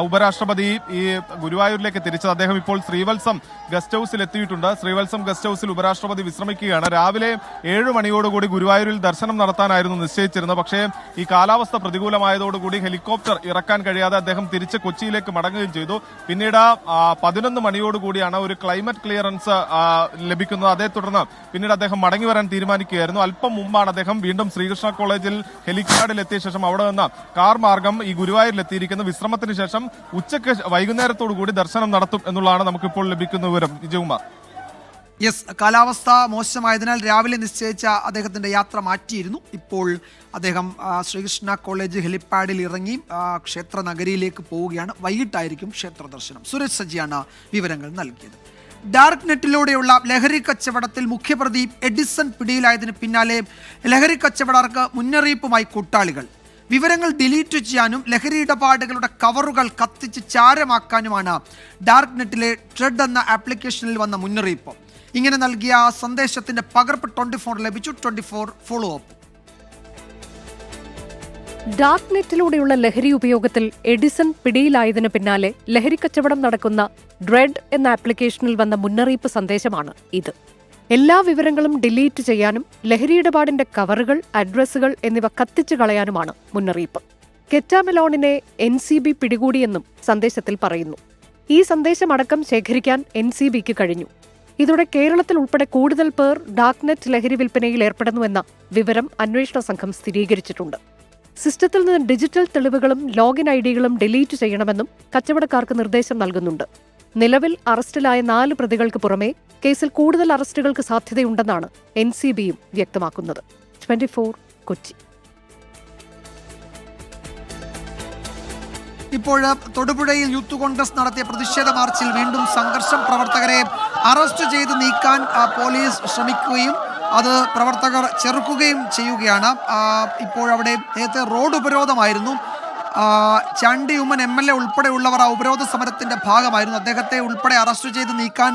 ഉപരാഷ്ട്രപതി ഈ ഗുരുവായൂരിലേക്ക് തിരിച്ചത്. അദ്ദേഹം ഇപ്പോൾ ശ്രീവത്സം ഗസ്റ്റ് ഹൌസിൽ എത്തിയിട്ടുണ്ട്. ശ്രീവത്സം ഗസ്റ്റ് ഹൌസിൽ ഉപരാഷ്ട്രപതി വിശ്രമിക്കുകയാണ്. രാവിലെ 7 മണിയോടുകൂടി ഗുരുവായൂരിൽ ദർശനം നടത്താനായിരുന്നു നിശ്ചയിച്ചിരുന്നത്. പക്ഷേ ഈ കാലാവസ്ഥ പ്രതികൂലമായതോടുകൂടി ഹെലികോപ്റ്റർ ഇറക്കാൻ കഴിയാതെ അദ്ദേഹം തിരിച്ച് കൊച്ചിയിലേക്ക് മടങ്ങുകയും ചെയ്തു. പിന്നീട് 11 മണിയോടുകൂടിയാണ് ഒരു ക്ലൈമറ്റ് ക്ലിയറൻസ് ലഭിക്കുന്നത്. അതേ തുടർന്ന് പിന്നീട് അദ്ദേഹം മടങ്ങി വരാൻ തീരുമാനിക്കുകയായിരുന്നു. അല്പം മുമ്പാണ് അദ്ദേഹം വീണ്ടും ശ്രീകൃഷ്ണ കോളേജിൽ ഹെലിപ്പാഡിൽ എത്തിയ ശേഷം അവിടെ നിന്ന് കാർ മാർഗം ഈ ഗുരുവായൂരിൽ എത്തിയിരിക്കുന്നു. വിശ്രമത്തിന് ശേഷം ഉച്ചയ്ക്ക് വൈകുന്നേരത്തോടു കൂടി ദർശനം നടത്തും എന്നുള്ളതാണ് നമുക്കിപ്പോൾ ലഭിക്കുന്ന വിവരം. വിജയകുമാർ.
യെസ്, കാലാവസ്ഥ മോശമായതിനാൽ രാവിലെ നിശ്ചയിച്ച അദ്ദേഹത്തിന്റെ യാത്ര മാറ്റിയിരുന്നു. ഇപ്പോൾ അദ്ദേഹം ശ്രീകൃഷ്ണ കോളേജ് ഹെലിപ്പാഡിൽ ഇറങ്ങി ക്ഷേത്ര നഗരിയിലേക്ക് പോവുകയാണ്. വൈകിട്ടായിരിക്കും ക്ഷേത്ര ദർശനം. സുരേഷ് സജിയാണ് വിവരങ്ങൾ നൽകിയത്. ഡാർക്ക് നെറ്റിലൂടെയുള്ള ലഹരി കച്ചവടത്തിൽ മുഖ്യപ്രതി എഡിസൺ പിടിയിലായതിന് പിന്നാലെ ലഹരി കച്ചവടക്കാർക്ക് മുന്നറിയിപ്പുമായി കൂട്ടാളികൾ. വിവരങ്ങൾ ഡിലീറ്റ് ചെയ്യാനും ലഹരി ഇടപാടുകളുടെ കവറുകൾ കത്തിച്ച് ചാരമാക്കാനുമാണ് ഡാർക്ക് നെറ്റിലെ ട്രെഡ് എന്ന ആപ്ലിക്കേഷനിൽ വന്ന മുന്നറിയിപ്പ്. ഇങ്ങനെ നൽകിയ സന്ദേശത്തിന്റെ പകർപ്പ് 24 ലഭിച്ചു. 24 ഫോളോ അപ്പ്.
ഡാർക്ക് നെറ്റിലൂടെയുള്ള ലഹരി ഉപയോഗത്തിൽ എഡിസൺ പിടിയിലായതിനു പിന്നാലെ ലഹരി കച്ചവടം നടക്കുന്ന ഡ്രെഡ് എന്ന ആപ്ലിക്കേഷനിൽ വന്ന മുന്നറിയിപ്പ് സന്ദേശമാണ് ഇത്. എല്ലാ വിവരങ്ങളും ഡിലീറ്റ് ചെയ്യാനും ലഹരി ഇടപാടിന്റെ കവറുകൾ, അഡ്രസ്സുകൾ എന്നിവ കത്തിച്ചു കളയാനുമാണ് മുന്നറിയിപ്പ്. കെറ്റാമെലോണിനെ NCB പിടികൂടിയെന്നും സന്ദേശത്തിൽ പറയുന്നു. ഈ സന്ദേശമടക്കം ശേഖരിക്കാൻ NCBക്ക് കഴിഞ്ഞു. ഇതോടെ കേരളത്തിൽ ഉൾപ്പെടെ കൂടുതൽ പേർ ഡാർക്ക് നെറ്റ് ലഹരി വിൽപ്പനയിൽ ഏർപ്പെടുന്നുവെന്ന വിവരം അന്വേഷണ സംഘം സ്ഥിരീകരിച്ചിട്ടുണ്ട്. സിസ്റ്റത്തിൽ നിന്ന് ഡിജിറ്റൽ തെളിവുകളും ലോഗിൻ ഐഡികളും ഡിലീറ്റ് ചെയ്യണമെന്നും കച്ചവടക്കാർക്ക് നിർദ്ദേശം നൽകുന്നുണ്ട്. നിലവിൽ അറസ്റ്റിലായ 4 പ്രതികൾക്ക് പുറമെ കേസിൽ കൂടുതൽ അറസ്റ്റുകൾക്ക് സാധ്യതയുണ്ടെന്നാണ് NCBയും വ്യക്തമാക്കുന്നത്. 24 കൊച്ചി.
ഇപ്പോൾ തൊടുപുഴയിൽ യൂത്ത് കോൺഗ്രസ് നടത്തിയ പ്രതിഷേധ മാർച്ചിൽ വീണ്ടും സംഘർഷം. പ്രവർത്തകരെ അറസ്റ്റ് ചെയ്ത് നീക്കാൻ പോലീസ് ശ്രമിക്കുകയും അത് പ്രവർത്തകർ ചെറുക്കുകയും ചെയ്യുകയാണ്. ഇപ്പോഴവിടെ നേരത്തെ റോഡ് ഉപരോധമായിരുന്നു. ചാണ്ടി ഉമ്മൻ MLA ഉൾപ്പെടെയുള്ളവർ ആ ഉപരോധ സമരത്തിന്റെ ഭാഗമായിരുന്നു. അദ്ദേഹത്തെ ഉൾപ്പെടെ അറസ്റ്റ് ചെയ്ത് നീക്കാൻ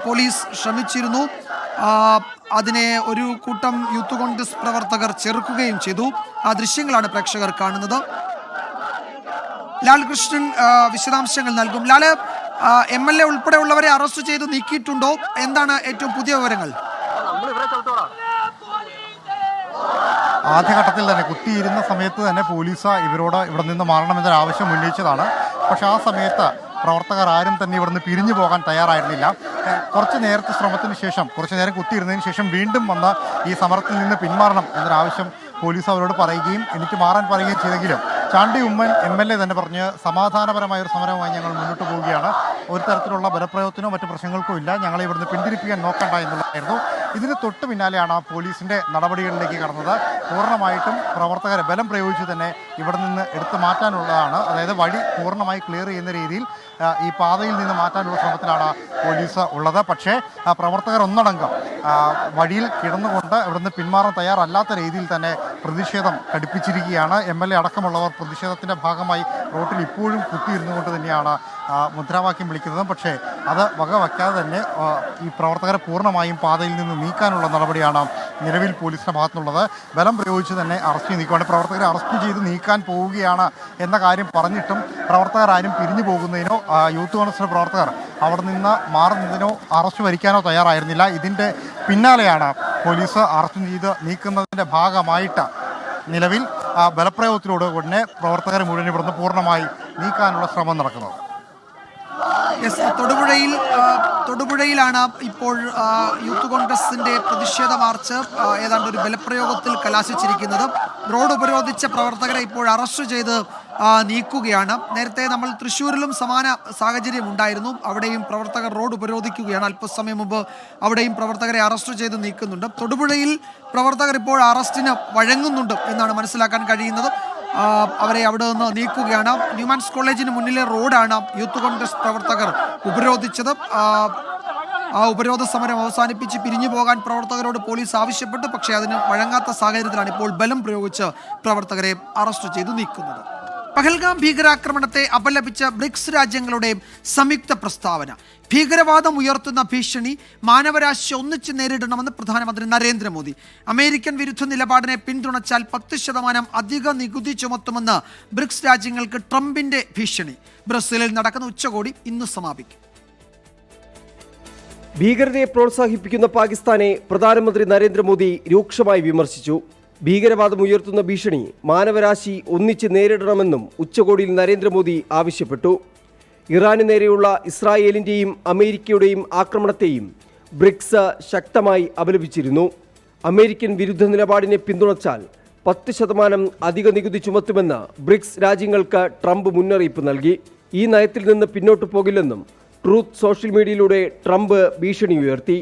പോലീസ് ശ്രമിച്ചിരുന്നു. അതിനെ ഒരു കൂട്ടം യൂത്ത് കോൺഗ്രസ് പ്രവർത്തകർ ചെറുക്കുകയും ചെയ്തു. ആ ദൃശ്യങ്ങളാണ് പ്രേക്ഷകർ കാണുന്നത്. ലാൽകൃഷ്ണൻ വിശദാംശങ്ങൾ നൽകും. ലാല്, MLA ഉൾപ്പെടെയുള്ളവരെ അറസ്റ്റ് ചെയ്ത് നീക്കിയിട്ടുണ്ടോ? എന്താണ് ഏറ്റവും പുതിയ വിവരങ്ങൾ?
ആദ്യഘട്ടത്തിൽ തന്നെ കുത്തിയിരുന്ന സമയത്ത് തന്നെ പോലീസ് ഇവരോട് ഇവിടെ നിന്ന് മാറണമെന്നൊരു ആവശ്യം ഉന്നയിച്ചതാണ്. പക്ഷേ ആ സമയത്ത് പ്രവർത്തകർ ആരും തന്നെ ഇവിടുന്ന് പിരിഞ്ഞു പോകാൻ തയ്യാറായിരുന്നില്ല. കുറച്ച് നേരത്തെ ശ്രമത്തിന് ശേഷം, കുറച്ച് നേരം കുത്തിയിരുന്നതിന് ശേഷം വീണ്ടും വന്ന് ഈ സമരത്തിൽ നിന്ന് പിന്മാറണം എന്നൊരാവശ്യം പോലീസ് അവരോട് പറയുകയും എനിക്ക് മാറാൻ പറയുകയും ചെയ്തെങ്കിലും ചാണ്ടി ഉമ്മൻ MLA തന്നെ പറഞ്ഞ് സമാധാനപരമായ ഒരു സമരവുമായി ഞങ്ങൾ മുന്നോട്ട് പോവുകയാണ്, ഒരു തരത്തിലുള്ള ബലപ്രയോഗത്തിനോ മറ്റു പ്രശ്നങ്ങൾക്കോ ഇല്ല, ഞങ്ങളെ ഇവിടുന്ന് പിന്തിരിപ്പിക്കാൻ നോക്കണ്ട എന്നുള്ളതായിരുന്നു. ഇതിന് തൊട്ട് പിന്നാലെയാണ് പോലീസിന്റെ നടപടികളിലേക്ക് കടന്നത്. പൂർണ്ണമായിട്ടും പ്രവർത്തകരെ ബലം പ്രയോഗിച്ച് തന്നെ ഇവിടെ നിന്ന് എടുത്തു മാറ്റാനുള്ളതാണ്. അതായത് വഴി പൂർണ്ണമായി ക്ലിയർ ചെയ്യുന്ന രീതിയിൽ ഈ പാതയിൽ നിന്ന് മാറ്റാനുള്ള ശ്രമത്തിലാണ് പോലീസ് ഉള്ളത്. പക്ഷേ പ്രവർത്തകർ ഒന്നടങ്കം വഴിയിൽ കിടന്നുകൊണ്ട് ഇവിടുന്ന് പിന്മാറാൻ തയ്യാറല്ലാത്ത രീതിയിൽ തന്നെ പ്രതിഷേധം ഘടിപ്പിച്ചിരിക്കുകയാണ്. MLA അടക്കമുള്ളവർ പ്രതിഷേധത്തിൻ്റെ ഭാഗമായി റോട്ടിൽ ഇപ്പോഴും കുത്തിയിരുന്നു കൊണ്ട് തന്നെയാണ് മുദ്രാവാക്യം വിളിക്കുന്നത്. പക്ഷേ അത് വകവയ്ക്കാതെ തന്നെ ഈ പ്രവർത്തകരെ പൂർണ്ണമായും പാതയിൽ നിന്ന് നീക്കാനുള്ള നടപടിയാണ് നിലവിൽ പോലീസിൻ്റെ ഭാഗത്തുനിന്നുള്ളത്. ബലം പ്രയോഗിച്ച് തന്നെ അറസ്റ്റ് ചെയ്ത് നീക്കുകയാണ്. പ്രവർത്തകരെ അറസ്റ്റ് ചെയ്ത് നീക്കാൻ പോവുകയാണ് എന്ന കാര്യം പറഞ്ഞിട്ടും പ്രവർത്തകർ ആരും പിരിഞ്ഞു പോകുന്നതിനോ യൂത്ത് കോൺഗ്രസിൻ്റെ പ്രവർത്തകർ അവിടെ നിന്ന് മാറുന്നതിനോ അറസ്റ്റ് വരിക്കാനോ തയ്യാറായിരുന്നില്ല. ഇതിൻ്റെ പിന്നാലെയാണ് പോലീസ് അറസ്റ്റ് ചെയ്ത് നീക്കുന്നതിൻ്റെ ഭാഗമായിട്ട് നിലവിൽ ബലപ്രയോഗത്തിലൂടെ ഉടനെ പ്രവർത്തകരെ മുഴുവൻ ഇവിടുന്ന് പൂർണ്ണമായി നീക്കാനുള്ള ശ്രമം നടക്കുന്നത്.
തൊടുപുഴയിലാണ് ഇപ്പോൾ യൂത്ത് കോൺഗ്രസിന്റെ പ്രതിഷേധ മാർച്ച് ഏതാണ്ട് ഒരു ബലപ്രയോഗത്തിൽ കലാശിച്ചിരിക്കുന്നത്. റോഡ് ഉപരോധിച്ച പ്രവർത്തകരെ ഇപ്പോൾ അറസ്റ്റ് ചെയ്ത് നീക്കുകയാണ്. നേരത്തെ നമ്മൾ തൃശ്ശൂരിലും സമാന സാഹചര്യം ഉണ്ടായിരുന്നു. അവിടെയും പ്രവർത്തകർ റോഡ് ഉപരോധിക്കുകയാണ്. അല്പസമയം മുമ്പ് അവിടെയും പ്രവർത്തകരെ അറസ്റ്റ് ചെയ്ത് നീക്കുന്നുണ്ട്. തൊടുപുഴയിൽ പ്രവർത്തകർ ഇപ്പോൾ അറസ്റ്റിന് വഴങ്ങുന്നുണ്ട് എന്നാണ് മനസ്സിലാക്കാൻ കഴിയുന്നത്. അവരെ അവിടെ നിന്ന് നീക്കുകയാണ്. ന്യൂമാൻസ് കോളേജിന് മുന്നിലെ റോഡാണ് യൂത്ത് കോൺഗ്രസ് പ്രവർത്തകർ ഉപരോധിച്ചത്. ആ ഉപരോധ സമരം അവസാനിപ്പിച്ച് പിരിഞ്ഞു പോകാൻ പ്രവർത്തകരോട് പോലീസ് ആവശ്യപ്പെട്ടു. പക്ഷേ അതിന് വഴങ്ങാത്ത സാഹചര്യത്തിലാണ് ഇപ്പോൾ ബലം പ്രയോഗിച്ച് പ്രവർത്തകരെ അറസ്റ്റ് ചെയ്തു നീക്കുന്നത്. പഹൽഗാം ഭീകരാക്രമണത്തെ അപലപിച്ച ബ്രിക്സ് രാജ്യങ്ങളുടെ സംയുക്ത പ്രസ്താവന. ഭീകരവാദം ഉയർത്തുന്ന ഭീഷണി മാനവരാശി ഒന്നിച്ച് നേരിടണമെന്ന് പ്രധാനമന്ത്രി നരേന്ദ്രമോദി. അമേരിക്കൻ വിരുദ്ധ നിലപാടിനെ പിന്തുണച്ചാൽ 10% അധിക നികുതി ചുമത്തുമെന്ന് ബ്രിക്സ് രാജ്യങ്ങൾക്ക് ട്രംപിന്റെ ഭീഷണി. ബ്രസീലിൽ നടക്കുന്ന ഉച്ചകോടി ഇന്ന് സമാപിക്കും.
ഭീകരതയെ പ്രോത്സാഹിപ്പിക്കുന്ന പാകിസ്ഥാനെ പ്രധാനമന്ത്രി നരേന്ദ്രമോദി രൂക്ഷമായി വിമർശിച്ചു. ഭീകരവാദം ഉയർത്തുന്ന ഭീഷണി മാനവരാശി ഒന്നിച്ച് നേരിടണമെന്നും ഉച്ചകോടിയിൽ നരേന്ദ്രമോദി ആവശ്യപ്പെട്ടു. ഇറാന് നേരെയുള്ള ഇസ്രായേലിൻ്റെയും അമേരിക്കയുടെയും ആക്രമണത്തെയും ബ്രിക്സ് ശക്തമായി അപലപിച്ചിരുന്നു. അമേരിക്കൻ വിരുദ്ധ നിലപാടിനെ പിന്തുണച്ചാൽ 10% അധിക നികുതി ചുമത്തുമെന്ന് ബ്രിക്സ് രാജ്യങ്ങൾക്ക് ട്രംപ് മുന്നറിയിപ്പ് നൽകി. ഈ നയത്തിൽ നിന്ന് പിന്നോട്ടു പോകില്ലെന്നും ട്രൂത്ത് സോഷ്യൽ മീഡിയയിലൂടെ ട്രംപ് ഭീഷണി ഉയർത്തി.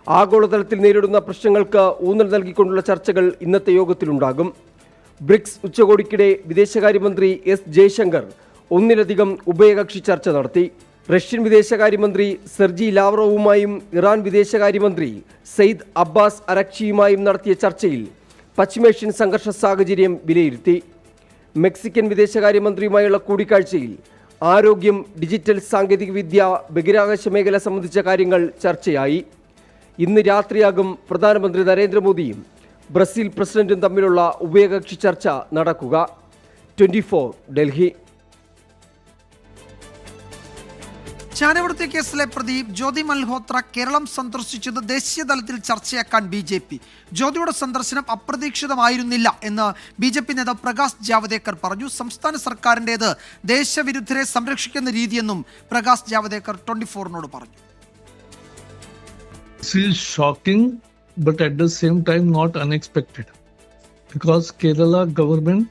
ആഗോളതലത്തിൽ നേരിടുന്ന പ്രശ്നങ്ങൾക്ക് ഊന്നൽ നൽകിക്കൊണ്ടുള്ള ചർച്ചകൾ ഇന്നത്തെ യോഗത്തിലുണ്ടാകും. ബ്രിക്സ് ഉച്ചകോടിക്കിടെ വിദേശകാര്യമന്ത്രി എസ് ജയശങ്കർ ഒന്നിലധികം ഉഭയകക്ഷി ചർച്ച നടത്തി. റഷ്യൻ വിദേശകാര്യമന്ത്രി സെർജി ലാവ്റോവുമായും ഇറാൻ വിദേശകാര്യമന്ത്രി സയ്യിദ് അബ്ബാസ് അരക്ചിയുമായും നടത്തിയ ചർച്ചയിൽ പശ്ചിമേഷ്യൻ സംഘർഷ സാഹചര്യം വിലയിരുത്തി. മെക്സിക്കൻ വിദേശകാര്യമന്ത്രിയുമായുള്ള കൂടിക്കാഴ്ചയിൽ ആരോഗ്യം, ഡിജിറ്റൽ സാങ്കേതികവിദ്യ, ബഹിരാകാശ മേഖല സംബന്ധിച്ച കാര്യങ്ങൾ ചർച്ചയായി. ഇന്ന് രാത്രിയാകും പ്രധാനമന്ത്രി നരേന്ദ്രമോദിയും ബ്രസീൽ പ്രസിഡന്റും തമ്മിലുള്ള ഉഭയകക്ഷി ചർച്ച നടക്കുക. 24 ഡൽഹി.
ചാനവൃത്തി കേസിലെ പ്രതി ജ്യോതി മൽഹോത്ര കേരളം സന്ദർശിച്ചത് ദേശീയ തലത്തിൽ ചർച്ചയാക്കാൻ BJP. ജ്യോതിയുടെ സന്ദർശനം അപ്രതീക്ഷിതമായിരുന്നില്ല എന്ന് BJP നേതാവ് പ്രകാശ് ജാവദേക്കർ പറഞ്ഞു. സംസ്ഥാന സർക്കാരിൻ്റേത് ദേശവിരുദ്ധരെ സംരക്ഷിക്കുന്ന രീതിയെന്നും പ്രകാശ് ജാവദേക്കർ 24നോട് പറഞ്ഞു.
This is shocking, but at the same time not unexpected, because Kerala government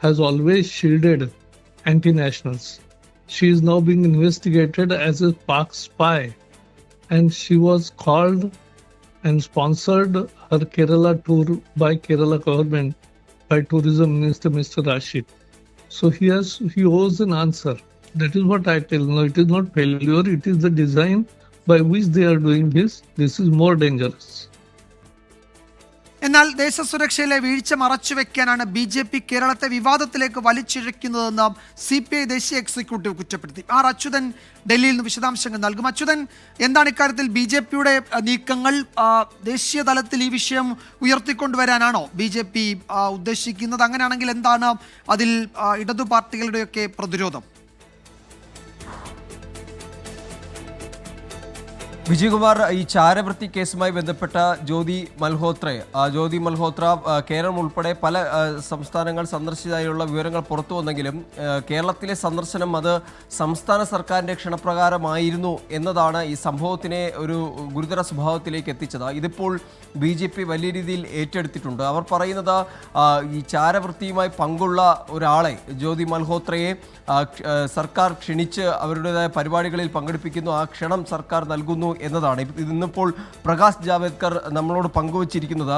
has always shielded anti-nationals. She is now being investigated as a Pak spy, and she was called and sponsored her Kerala tour by Kerala government by Tourism Minister Mr. Rashid. So he owes an answer. That is what I tell. No, it is not failure. It is the design by which they are doing this. This is more dangerous.
എന്നാൽ ദേശസുരക്ഷയിലെ വീഴ്ച മറച്ചുവെക്കാനാണ് BJP കേരളത്തെ വിവാദത്തിലേക്ക് വലിച്ചിഴക്കുന്നതെന്ന് CPI ദേശീയ executive കുറ്റപ്പെടുത്തി. R Achuthan ഡൽഹിയിൽ നിന്ന് വിശദാംശങ്ങൾ നൽകും. അച്യുതൻ, എന്താണ് ഇക്കാര്യത്തിൽ BJPയുടെ നീക്കങ്ങൾ? ദേശീയ തലത്തിൽ ഈ വിഷയം ഉയർത്തിക്കൊണ്ടുവരാനാണോ BJP ഉദ്ദേശിക്കുന്നത്? അങ്ങനെയാണെങ്കിൽ എന്താണ് അതിൽ ഇടതു പാർട്ടികളുടെയൊക്കെ പ്രതിരോധം?
വിജയകുമാർ, ഈ ചാരവൃത്തി കേസുമായി ബന്ധപ്പെട്ട ജ്യോതി മൽഹോത്ര കേരളം ഉൾപ്പെടെ പല സംസ്ഥാനങ്ങൾ സന്ദർശിച്ചതായുള്ള വിവരങ്ങൾ പുറത്തു വന്നെങ്കിലും കേരളത്തിലെ സന്ദർശനം അത് സംസ്ഥാന സർക്കാരിൻ്റെ ക്ഷണപ്രകാരമായിരുന്നു എന്നതാണ് ഈ സംഭവത്തിനെ ഒരു ഗുരുതര സ്വഭാവത്തിലേക്ക് എത്തിച്ചത്. ഇതിപ്പോൾ BJP വലിയ രീതിയിൽ ഏറ്റെടുത്തിട്ടുണ്ട്. അവർ പറയുന്നത് ഈ ചാരവൃത്തിയുമായി പങ്കുള്ള ഒരാളെ, ജ്യോതി മൽഹോത്രയെ സർക്കാർ ക്ഷണിച്ച് അവരുടേതായ പരിപാടികളിൽ പങ്കെടുപ്പിക്കുന്നു, ആ ക്ഷണം സർക്കാർ നൽകുന്നു
എന്നതാണ്. ഇന്നിപ്പോൾ പ്രകാശ് ജാവ്ദേക്കർ നമ്മളോട് പങ്കുവച്ചിരിക്കുന്നത്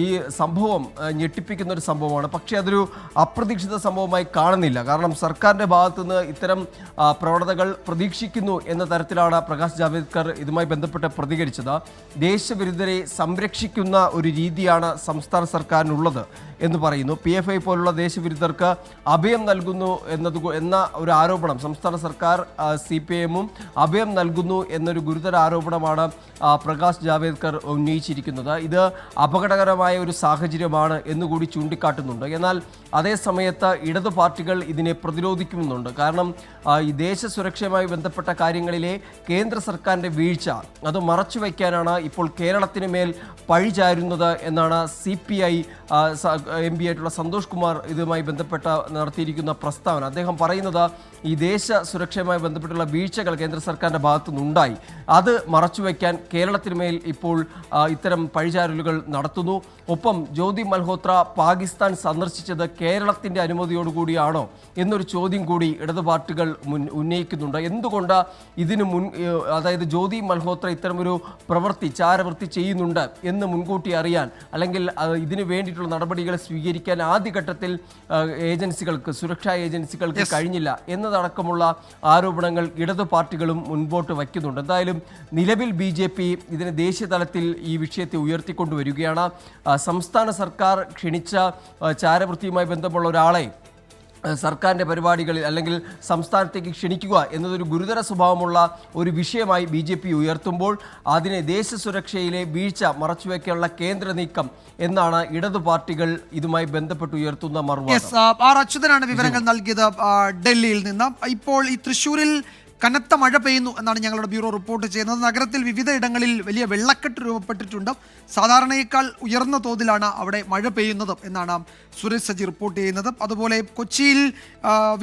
ഈ സംഭവം ഞെട്ടിപ്പിക്കുന്ന ഒരു സംഭവമാണ്. പക്ഷേ അതൊരു അപ്രതീക്ഷിത സംഭവമായി കാണുന്നില്ല. കാരണം സർക്കാരിൻ്റെ ഭാഗത്തുനിന്ന് ഇത്തരം പ്രവണതകൾ പ്രതീക്ഷിക്കുന്നു എന്ന തരത്തിലാണ് പ്രകാശ് ജാവ്ദേക്കർ ഇതുമായി ബന്ധപ്പെട്ട് പ്രതികരിച്ചത്. ദേശവിരുദ്ധരെ സംരക്ഷിക്കുന്ന ഒരു രീതിയാണ് സംസ്ഥാന സർക്കാരിനുള്ളത് എന്ന് പറയുന്നു. PFI പോലുള്ള ദേശവിരുദ്ധർക്ക് അഭയം നൽകുന്നു എന്ന ഒരു ആരോപണം സംസ്ഥാന സർക്കാർ CPIM-ഉം അഭയം നൽകുന്നു എന്നൊരു ഗുരുതര ആരോപണമാണ് പ്രകാശ് ജാവ്ദേക്കർ ഉന്നയിച്ചിരിക്കുന്നത്. ഇത് അപകടകരമായ ഒരു സാഹചര്യമാണ് എന്നുകൂടി ചൂണ്ടിക്കാട്ടുന്നുണ്ട്. എന്നാൽ അതേ സമയത്ത് ഇടതു പാർട്ടികൾ ഇതിനെ പ്രതിരോധിക്കുന്നുണ്ട്. കാരണം ഈ ദേശസുരക്ഷയുമായി ബന്ധപ്പെട്ട കാര്യങ്ങളിലെ കേന്ദ്ര സർക്കാരിൻ്റെ വീഴ്ച അത് മറച്ചുവെക്കാനാണ് ഇപ്പോൾ കേരളത്തിന് മേൽ പഴിചാരുന്നത് എന്നാണ് CPI MP ആയിട്ടുള്ള സന്തോഷ് കുമാർ ഇതുമായി ബന്ധപ്പെട്ട നടത്തിയിരിക്കുന്ന പ്രസ്താവന. അദ്ദേഹം പറയുന്നത് ഈ ദേശ സുരക്ഷയുമായി ബന്ധപ്പെട്ടുള്ള വീഴ്ചകൾ കേന്ദ്ര സർക്കാരിൻ്റെ ഭാഗത്തുനിന്നുണ്ടായി, അത് മറച്ചുവെക്കാൻ കേരളത്തിന് മേൽ ഇപ്പോൾ ഇത്തരം പഴിചാരലുകൾ നടത്തുന്നു. ഒപ്പം ജ്യോതി മൽഹോത്ര പാകിസ്ഥാൻ സന്ദർശിച്ചത് കേരളത്തിൻ്റെ അനുമതിയോടുകൂടിയാണോ എന്നൊരു ചോദ്യം കൂടി ഇടതു പാർട്ടികൾ ഉന്നയിക്കുന്നുണ്ട്. എന്തുകൊണ്ട് ഇതിന് അതായത് ജ്യോതി മൽഹോത്ര ഇത്തരമൊരു ചാരവൃത്തി ചെയ്യുന്നുണ്ട് എന്ന് മുൻകൂട്ടി അറിയാൻ, അല്ലെങ്കിൽ ഇതിന് വേണ്ടിയിട്ടുള്ള നടപടികൾ സ്വീകരിക്കാൻ ആദ്യഘട്ടത്തിൽ സുരക്ഷാ ഏജൻസികൾക്ക് കഴിഞ്ഞില്ല എന്നതടക്കമുള്ള ആരോപണങ്ങൾ ഇടതു പാർട്ടികളും മുൻപോട്ട് വയ്ക്കുന്നുണ്ട്. എന്തായാലും നിലവിൽ BJP ഇതിന് ദേശീയ തലത്തിൽ ഈ വിഷയത്തെ ഉയർത്തിക്കൊണ്ടുവരികയാണ്. സംസ്ഥാന സർക്കാർ ക്ഷണിച്ച ചാരവൃത്തിയുമായി ബന്ധമുള്ള ഒരാളെ സർക്കാരിൻ്റെ പരിപാടികളിൽ അല്ലെങ്കിൽ സംസ്ഥാനത്തേക്ക് ക്ഷണിക്കുക എന്നതൊരു ഗുരുതര സ്വഭാവമുള്ള ഒരു വിഷയമായി BJP ഉയർത്തുമ്പോൾ അതിനെ ദേശസുരക്ഷയിലെ വീഴ്ച മറച്ചുവെക്കാനുള്ള കേന്ദ്ര നീക്കം എന്നാണ് ഇടതു പാർട്ടികൾ ഇതുമായി ബന്ധപ്പെട്ട് ഉയർത്തുന്ന മറുവാദം.
അച്യുതനാണ് വിവരങ്ങൾ നൽകിയത് ഡൽഹിയിൽ നിന്ന്. ഇപ്പോൾ ഈ തൃശ്ശൂരിൽ കനത്ത മഴ പെയ്യുന്നു എന്നാണ് ഞങ്ങളുടെ ബ്യൂറോ റിപ്പോർട്ട് ചെയ്യുന്നത്. നഗരത്തിൽ വിവിധ ഇടങ്ങളിൽ വലിയ വെള്ളക്കെട്ട് രൂപപ്പെട്ടിട്ടുണ്ട്. സാധാരണയേക്കാൾ ഉയർന്ന തോതിലാണ് അവിടെ മഴ പെയ്യുന്നത് എന്നാണ് സുരേഷ് സജി റിപ്പോർട്ട് ചെയ്യുന്നത്. അതുപോലെ കൊച്ചിയിൽ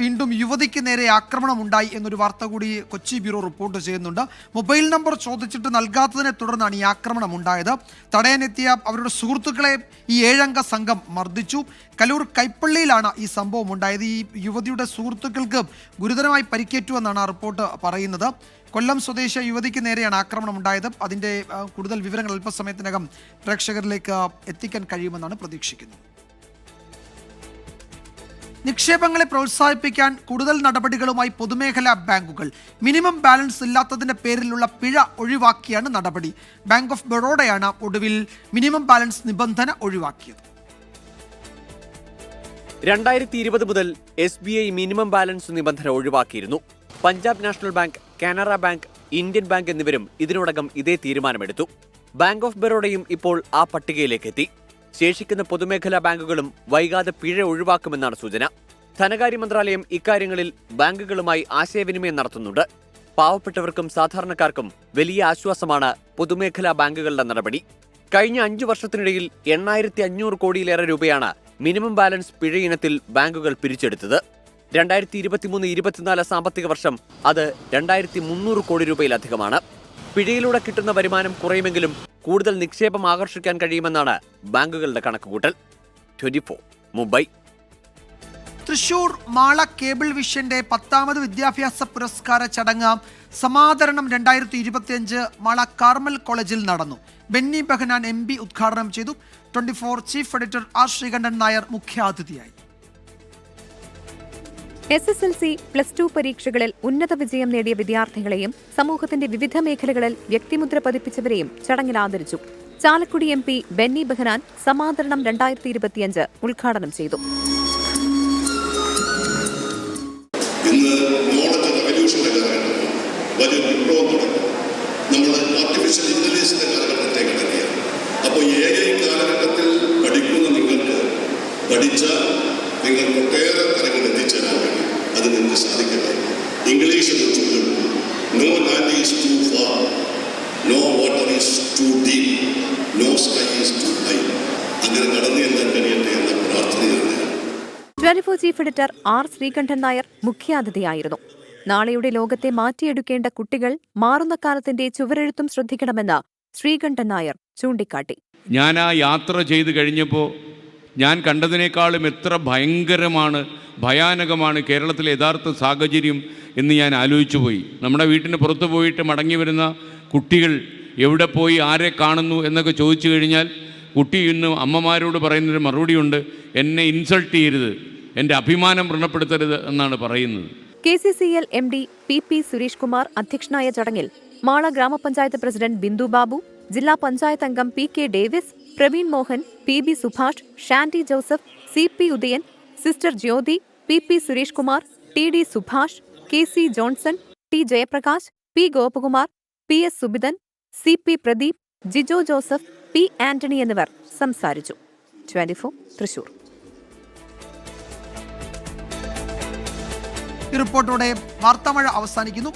വീണ്ടും യുവതിക്ക് നേരെ ആക്രമണം ഉണ്ടായി എന്നൊരു വാർത്ത കൂടി കൊച്ചി ബ്യൂറോ റിപ്പോർട്ട് ചെയ്യുന്നുണ്ട്. മൊബൈൽ നമ്പർ ചോദിച്ചിട്ട് നൽകാത്തതിനെ തുടർന്നാണ് ഈ ആക്രമണം ഉണ്ടായത്. തടയാനെത്തിയ അവരുടെ സുഹൃത്തുക്കളെ ഈ 7 അംഗ സംഘം മർദ്ദിച്ചു. കലൂർ കൈപ്പള്ളിയിലാണ് ഈ സംഭവം ഉണ്ടായത്. ഈ യുവതിയുടെ സുഹൃത്തുക്കൾക്ക് ഗുരുതരമായി പരിക്കേറ്റു എന്നാണ് റിപ്പോർട്ട് പറയുന്നത്. കൊല്ലം സ്വദേശി യുവതിക്ക് നേരെയാണ് ആക്രമണം ഉണ്ടായത്. അതിൻ്റെ കൂടുതൽ വിവരങ്ങൾ അല്പസമയത്തിനകം പ്രേക്ഷകരിലേക്ക് എത്തിക്കാൻ കഴിയുമെന്നാണ് പ്രതീക്ഷിക്കുന്നത്. നിക്ഷേപങ്ങളെ പ്രോത്സാഹിപ്പിക്കാൻ കൂടുതൽ നടപടികളുമായി പൊതുമേഖലാ ബാങ്കുകൾ. മിനിമം ബാലൻസ് ഇല്ലാത്തതിൻ്റെ പേരിലുള്ള പിഴ ഒഴിവാക്കിയാണ് നടപടി. ബാങ്ക് ഓഫ് ബറോഡയാണ് ഒടുവിൽ മിനിമം ബാലൻസ് നിബന്ധന ഒഴിവാക്കിയത്.
2020 മുതൽ SBI മിനിമം ബാലൻസ് നിബന്ധന ഒഴിവാക്കിയിരുന്നു. Punjab national bank, Canara bank, Indian bank എന്നിവരും ഇതിനോടകം ഇതേ തീരുമാനമെടുത്തു. ബാങ്ക് ഓഫ് ബറോഡയും ഇപ്പോൾ ആ പട്ടികയിലേക്ക് എത്തി. ശേഷിക്കുന്ന പൊതുമേഖലാ ബാങ്കുകളും വൈകാതെ പിഴ ഒഴിവാക്കുമെന്നാണ് സൂചന. ധനകാര്യ മന്ത്രാലയം ഇക്കാര്യങ്ങളിൽ ബാങ്കുകളുമായി ആശയവിനിമയം നടത്തുന്നുണ്ട്. പാവപ്പെട്ടവർക്കും സാധാരണക്കാർക്കും വലിയ ആശ്വാസമാണ് പൊതുമേഖലാ ബാങ്കുകളുടെ നടപടി. കഴിഞ്ഞ 5 വർഷത്തിനിടയിൽ 8500 കോടിയിലേറെ രൂപയാണ് മിനിമം ബാലൻസ് പിഴ ഇനത്തിൽ ബാങ്കുകൾ പിരിച്ചെടുത്തത്. 2023-24 സാമ്പത്തിക വർഷം അത് 2300 കോടി രൂപയിലധികമാണ്. പിഴയിലൂടെ കിട്ടുന്ന വരുമാനം കുറയുമെങ്കിലും കൂടുതൽ നിക്ഷേപം ആകർഷിക്കാൻ കഴിയുമെന്നാണ് ബാങ്കുകളുടെ കണക്കുകൂട്ടൽ. 24 മുംബൈ.
തൃശൂർ മാള കേബിൾ വിഷന്റെ 10ാമത് വിദ്യാഭ്യാസ പുരസ്കാര ചടങ്ങ് സമാദരണം 2025 മാള കാർമൽ കോളേജിൽ നടന്നു. ബെന്നി ബെഹനാൻ MP ഉദ്ഘാടനം ചെയ്തു. 24 chief editor R Sreekandan Nair മുഖ്യാതിഥിയായി.
SSLC, +2 പരീക്ഷകളിൽ ഉന്നത വിജയം നേടിയ വിദ്യാർത്ഥികളെയും സമൂഹത്തിന്റെ വിവിധ മേഖലകളിൽ വ്യക്തിമുദ്ര പതിപ്പിച്ചവരെയും ചടങ്ങിൽ ആദരിച്ചു. ചാലക്കുടി MP ബെന്നി ബെഹനാൻ സമാദരണം 2025 ഉദ്ഘാടനം ചെയ്തു.
അപ്പോൾ കാലഘട്ടത്തിൽ പഠിക്കുന്ന പഠിച്ച നിങ്ങൾക്ക് ഒട്ടേറെ തലങ്ങൾ എത്തിച്ചേരാൻ കഴിയും. അത് നിങ്ങൾക്ക് സാധിക്കട്ടെ. English no land is too far, no water is too deep, no sky is too high. അങ്ങനെ കടന്നു ചെല്ലാൻ കഴിയട്ടെ എന്ന പ്രാർത്ഥനയാണ്.
24 chief editor R Sreekandan Nair മുഖ്യാതിഥിയായിരുന്നു. നാളെയുടെ ലോകത്തെ മാറ്റിയെടുക്കേണ്ട കുട്ടികൾ മാറുന്ന കാലത്തിന്റെ ചുവരെഴുത്തും ശ്രദ്ധിക്കണമെന്ന് ശ്രീകണ്ഠൻ നായർ ചൂണ്ടിക്കാട്ടി.
ഞാൻ ആ യാത്ര ചെയ്ത് കഴിഞ്ഞപ്പോൾ ഞാൻ കണ്ടതിനേക്കാളും എത്ര ഭയാനകമാണ് കേരളത്തിലെ യഥാർത്ഥ സാഹചര്യം എന്ന് ഞാൻ ആലോചിച്ചു പോയി. നമ്മുടെ വീട്ടിന് പുറത്ത് പോയിട്ട് മടങ്ങി വരുന്ന കുട്ടികൾ എവിടെ പോയി, ആരെ കാണുന്നു എന്നൊക്കെ ചോദിച്ചു കഴിഞ്ഞാൽ കുട്ടി ഇന്ന് അമ്മമാരോട് പറയുന്നൊരു മറുപടിയുണ്ട്, എന്നെ ഇൻസൾട്ട് ചെയ്യരുത്, എൻ്റെ അഭിമാനം വ്രണപ്പെടുത്തരുത് എന്നാണ് പറയുന്നത്.
KCCL MD PP Suresh Kumar അധ്യക്ഷനായ ചടങ്ങിൽ മാള ഗ്രാമപഞ്ചായത്ത് പ്രസിഡന്റ് ബിന്ദു ബാബു, ജില്ലാ പഞ്ചായത്ത് അംഗം PK Davis, Praveen Mohan, PB Subhash, Shandy Joseph, CP Udayan, sister Jyothi, PP Suresh Kumar, TD Subhash, KC Johnson, T Jayaprakash, P Gopakumar, PS Subithan, CP Pradeep, Jijo Joseph, P Antony എന്നിവർ സംസാരിച്ചു. 24 തൃശൂർ.
ഈ റിപ്പോർട്ടോടെ വാർത്താമഴ അവസാനിക്കുന്നു.